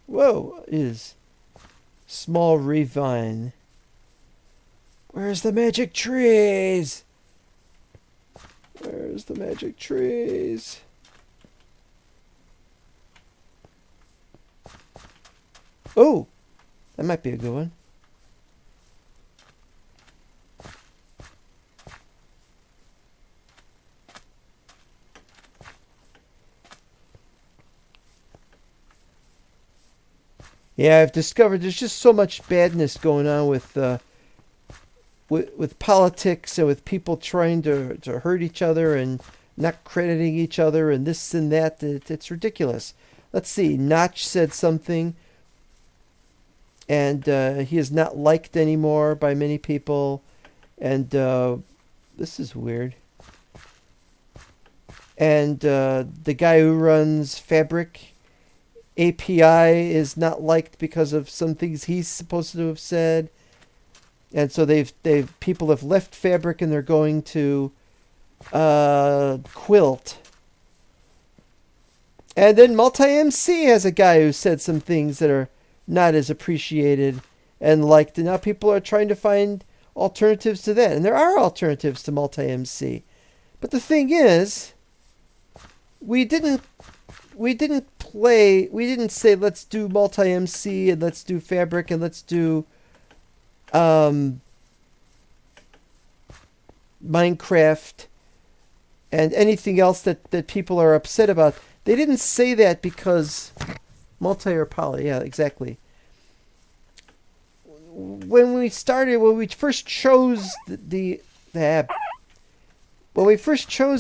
Whoa, is small ravine. Where's the magic trees? Where's the magic trees? Oh, that might be a good one. Yeah, I've discovered there's just so much badness going on with politics and with people trying to hurt each other and not crediting each other and this and that. It's ridiculous. Let's see. Notch said something, and he is not liked anymore by many people, and this is weird. And the guy who runs Fabric API is not liked because of some things he's supposed to have said. And so people have left Fabric and they're going to Quilt. And then Multi-MC has a guy who said some things that are not as appreciated and liked. And now people are trying to find alternatives to that. And there are alternatives to Multi-MC. But the thing is, we didn't say let's do Multi-MC and let's do Fabric and let's do Minecraft and anything else that people are upset about. They didn't say that because multi or poly. Yeah, exactly. When we first chose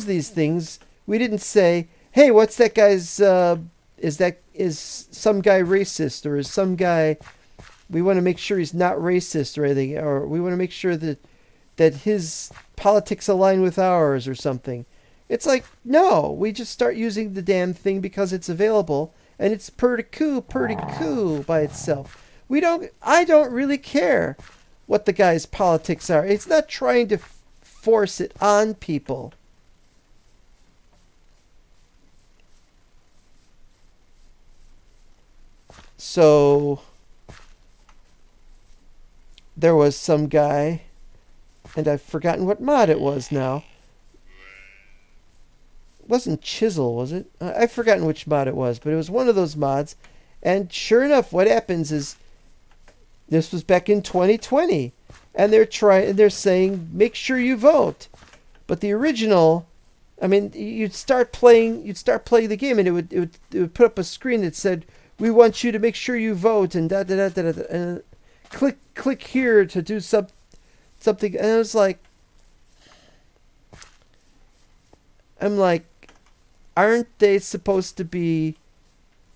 these things, We didn't say, hey, what's that guy's, is some guy racist, or is some guy, we want to make sure he's not racist or anything, or we want to make sure that his politics align with ours or something. It's like, no, we just start using the damn thing because it's available, and it's pretty cool by itself. I don't really care what the guy's politics are. It's not trying to force it on people. So there was some guy, and I've forgotten what mod it was now. It wasn't Chisel, was it? I've forgotten which mod it was, but it was one of those mods. And sure enough, what happens is, this was back in 2020, and they're saying, make sure you vote. But the original, I mean, you'd start playing the game, and it would put up a screen that said, we want you to make sure you vote, and and click here to do something. And I was like, aren't they supposed to be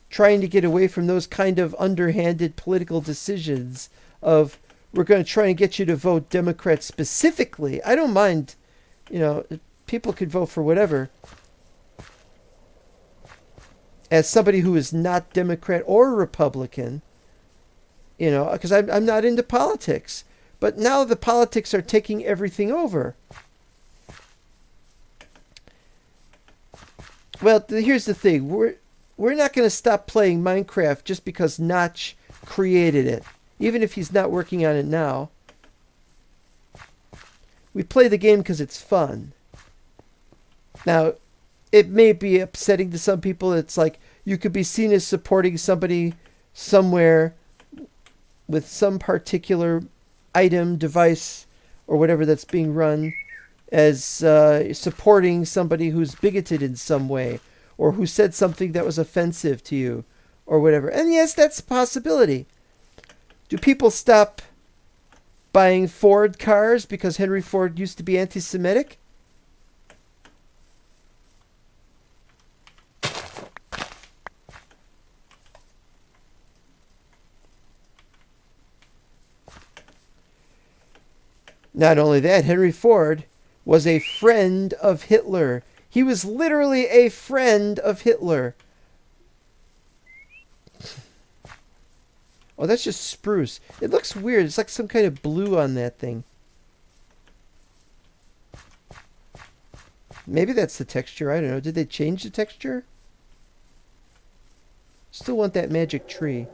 trying to get away from those kind of underhanded political decisions of, we're going to try and get you to vote Democrat specifically? I don't mind, people could vote for whatever. As somebody who is not Democrat or Republican, because I'm not into politics. But now the politics are taking everything over. Well, here's the thing. We're not going to stop playing Minecraft just because Notch created it, even if he's not working on it now. We play the game because it's fun. Now, it may be upsetting to some people. It's like, you could be seen as supporting somebody somewhere with some particular item, device, or whatever that's being run, as supporting somebody who's bigoted in some way, or who said something that was offensive to you, or whatever. And yes, that's a possibility. Do people stop buying Ford cars because Henry Ford used to be anti-Semitic? Not only that, Henry Ford was a friend of Hitler. He was literally a friend of Hitler. Oh, that's just spruce. It looks weird. It's like some kind of blue on that thing. Maybe that's the texture. I don't know. Did they change the texture? Still want that magic tree.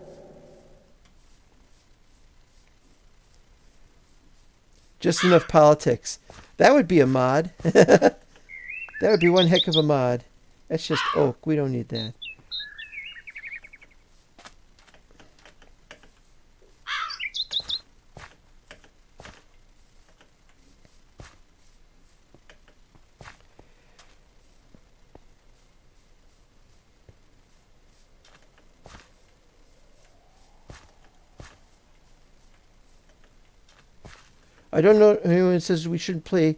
Just enough politics. That would be a mod. That would be one heck of a mod. That's just oak. We don't need that. I don't know anyone who says we shouldn't play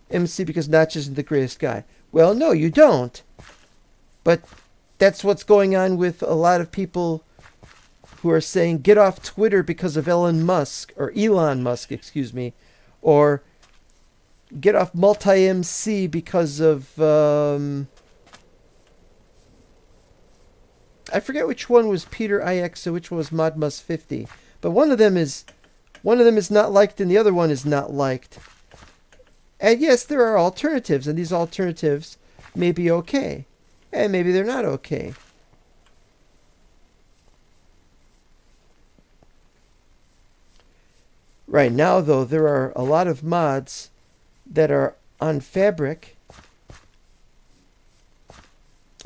MC because Notch isn't the greatest guy. Well, no, you don't. But that's what's going on with a lot of people who are saying get off Twitter because of Elon Musk, excuse me, or get off multi-MC because of I forget which one was Peter IX and which one was Modmus50, but one of them is not liked and the other one is not liked. And yes, there are alternatives, and these alternatives may be okay, and maybe they're not okay. Right now, though, there are a lot of mods that are on Fabric,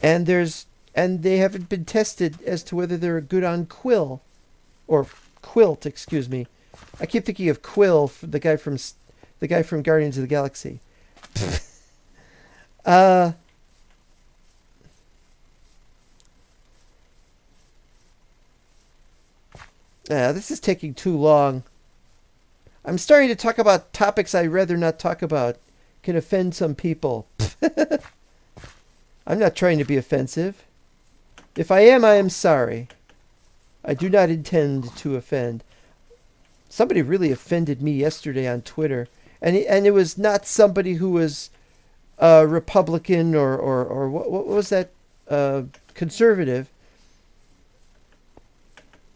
and they haven't been tested as to whether they're good on Quilt, excuse me. I keep thinking of Quill, the guy from Guardians of the Galaxy. This is taking too long. I'm starting to talk about topics I'd rather not talk about. Can offend some people. I'm not trying to be offensive. If I am sorry. I do not intend to offend. Somebody really offended me yesterday on Twitter. And it was not somebody who was Republican or what was that? Conservative.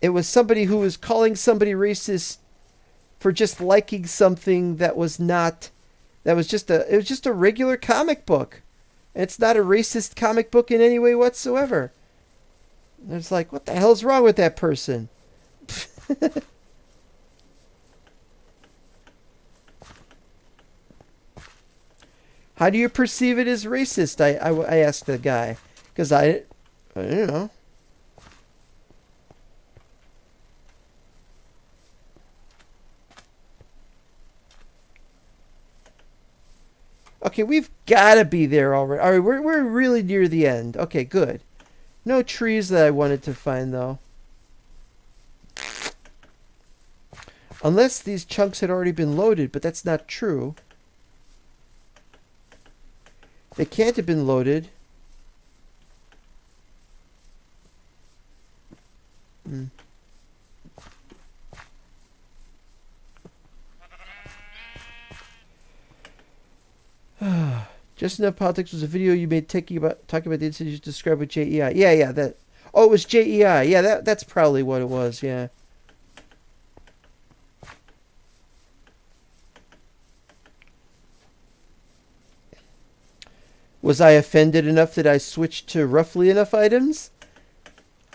It was somebody who was calling somebody racist for just liking something that was not, it was just a regular comic book. And it's not a racist comic book in any way whatsoever. And it's like, what the hell's wrong with that person? How do you perceive it as racist? I asked the guy. Because I don't know. Okay, we've got to be there already. All right, we're really near the end. Okay, good. No trees that I wanted to find, though. Unless these chunks had already been loaded, but that's not true. They can't have been loaded. Just Enough Politics was a video you made talking about the incident you described with JEI. Yeah, that. Oh, it was JEI. Yeah, that's probably what it was. Yeah. Was I offended enough that I switched to roughly enough items?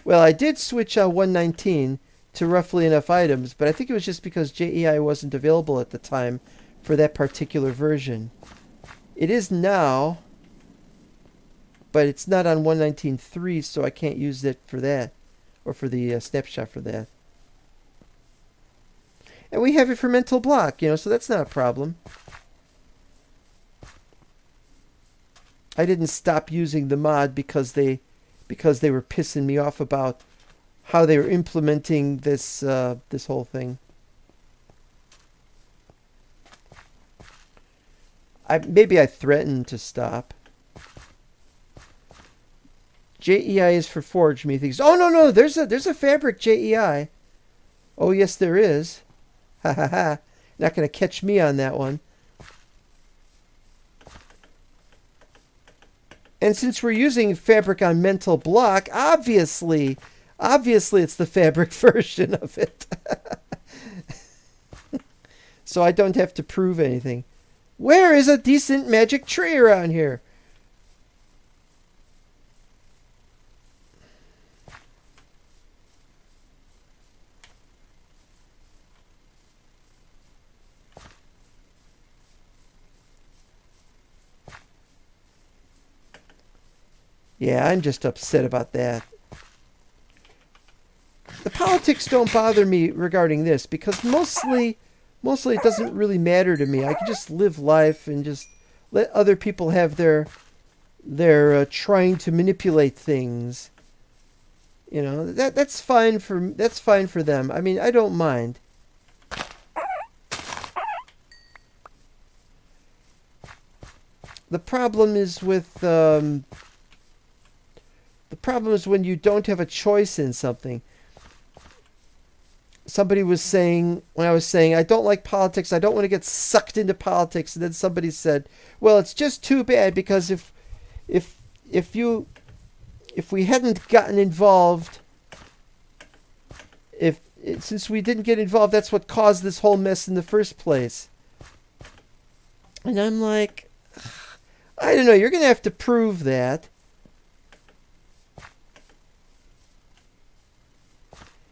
Well, I did switch on 119 to roughly enough items, but I think it was just because JEI wasn't available at the time for that particular version. It is now, but it's not on 119.3, so I can't use it for that, or for the snapshot for that. And we have it for mental block, so that's not a problem. I didn't stop using the mod because they were pissing me off about how they were implementing this whole thing. Maybe I threatened to stop. JEI is for Forge, methinks. Oh no, there's a fabric JEI. Oh yes, there is. Ha ha ha. Not gonna catch me on that one. And since we're using fabric on mental block, obviously it's the fabric version of it. So I don't have to prove anything. Where is a decent magic tree around here? Yeah, I'm just upset about that. The politics don't bother me regarding this because mostly it doesn't really matter to me. I can just live life and just let other people have their trying to manipulate things. That's fine for them. I mean, I don't mind. The problem is when you don't have a choice in something. Somebody was saying, when I was saying, I don't like politics, I don't want to get sucked into politics, and then somebody said, well, it's just too bad because if we hadn't gotten involved, since we didn't get involved, that's what caused this whole mess in the first place. And I'm like, I don't know, you're going to have to prove that.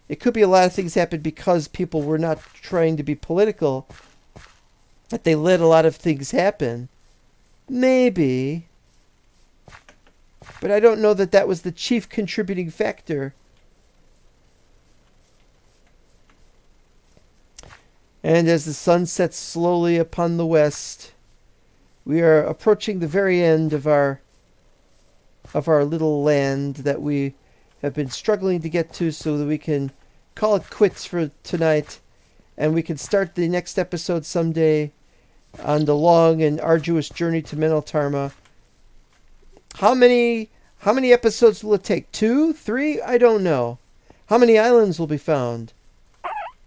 It could be a lot of things happened because people were not trying to be political, that they let a lot of things happen. Maybe. But I don't know that was the chief contributing factor. And as the sun sets slowly upon the west, we are approaching the very end of our little land that we have been struggling to get to so that we can call it quits for tonight and we can start the next episode someday on the long and arduous journey to Meneltarma. How many episodes will it take? 2, 3? I don't know. How many islands will be found?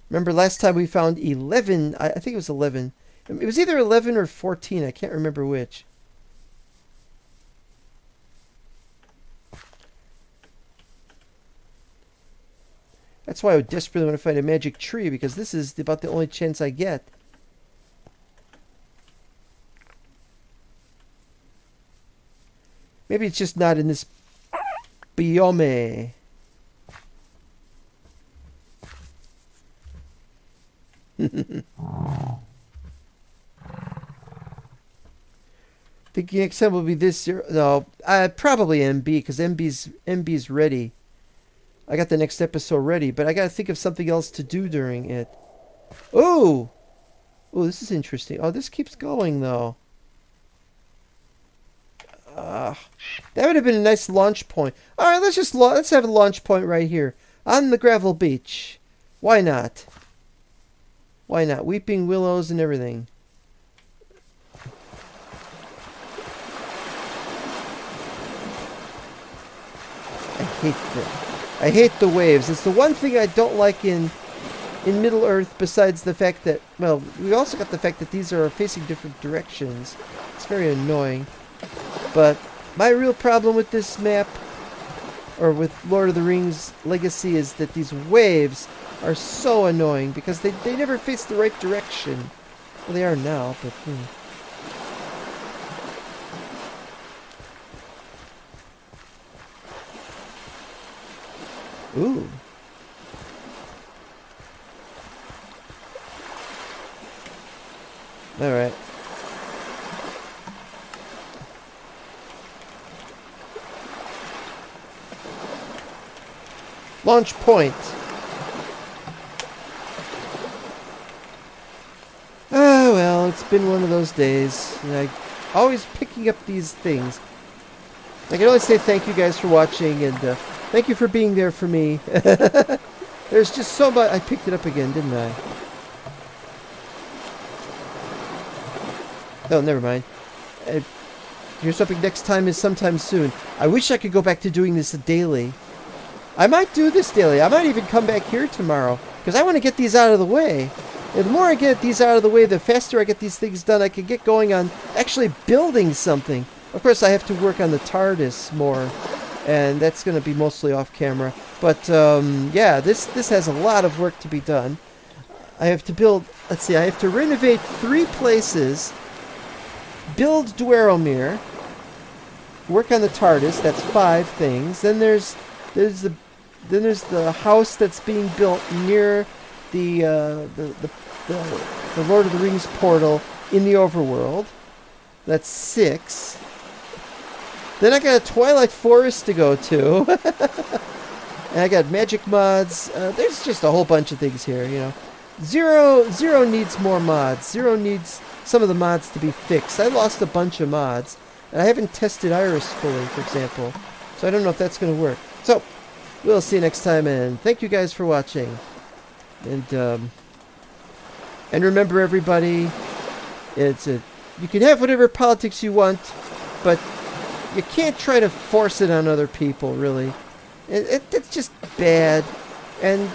Remember last time we found 11. I think it was 11. It was either 11 or 14. I can't remember which. That's why I desperately want to find a magic tree, because this is about the only chance I get. Maybe it's just not in this biome. The next time will be this year. No, probably MB, because MB's ready. I got the next episode ready, but I got to think of something else to do during it. Oh, this is interesting. Oh, this keeps going though. That would have been a nice launch point. All right, let's have a launch point right here on the gravel beach. Why not? Why not? Weeping willows and everything. I hate the waves. It's the one thing I don't like in Middle Earth, besides the fact that, well, we also got the fact that these are facing different directions. It's very annoying. But my real problem with this map, or with Lord of the Rings Legacy, is that these waves are so annoying because they never face the right direction. Well, they are now, but... Ooh. All right. Launch point. Oh, well, it's been one of those days. And always picking up these things. I can only say thank you guys for watching, and thank you for being there for me. There's just so much. I picked it up again, didn't I? Oh, never mind. Here's hoping next time is sometime soon. I wish I could go back to doing this daily. I might do this daily. I might even come back here tomorrow, because I want to get these out of the way. And the more I get these out of the way, the faster I get these things done. I can get going on actually building something. Of course, I have to work on the TARDIS more, and that's going to be mostly off camera. But yeah, this has a lot of work to be done. I have to build. Let's see. I have to renovate 3 places. Build Dwarrowmere. Work on the TARDIS. That's 5 things. Then there's the house that's being built near the Lord of the Rings portal in the overworld. That's 6. Then I got a Twilight Forest to go to. And I got magic mods. There's just a whole bunch of things here, you know. Zero needs more mods. Zero needs some of the mods to be fixed. I lost a bunch of mods. And I haven't tested Iris fully, for example. So I don't know if that's going to work. So, we'll see you next time, and thank you guys for watching. And remember, everybody, you can have whatever politics you want, but you can't try to force it on other people, really. It's just bad. And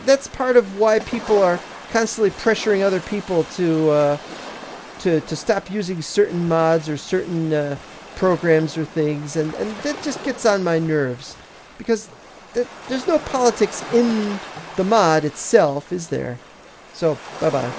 that's part of why people are constantly pressuring other people to stop using certain mods or certain programs or things, and that just gets on my nerves, because there's no politics in the mod itself, is there? So, bye-bye.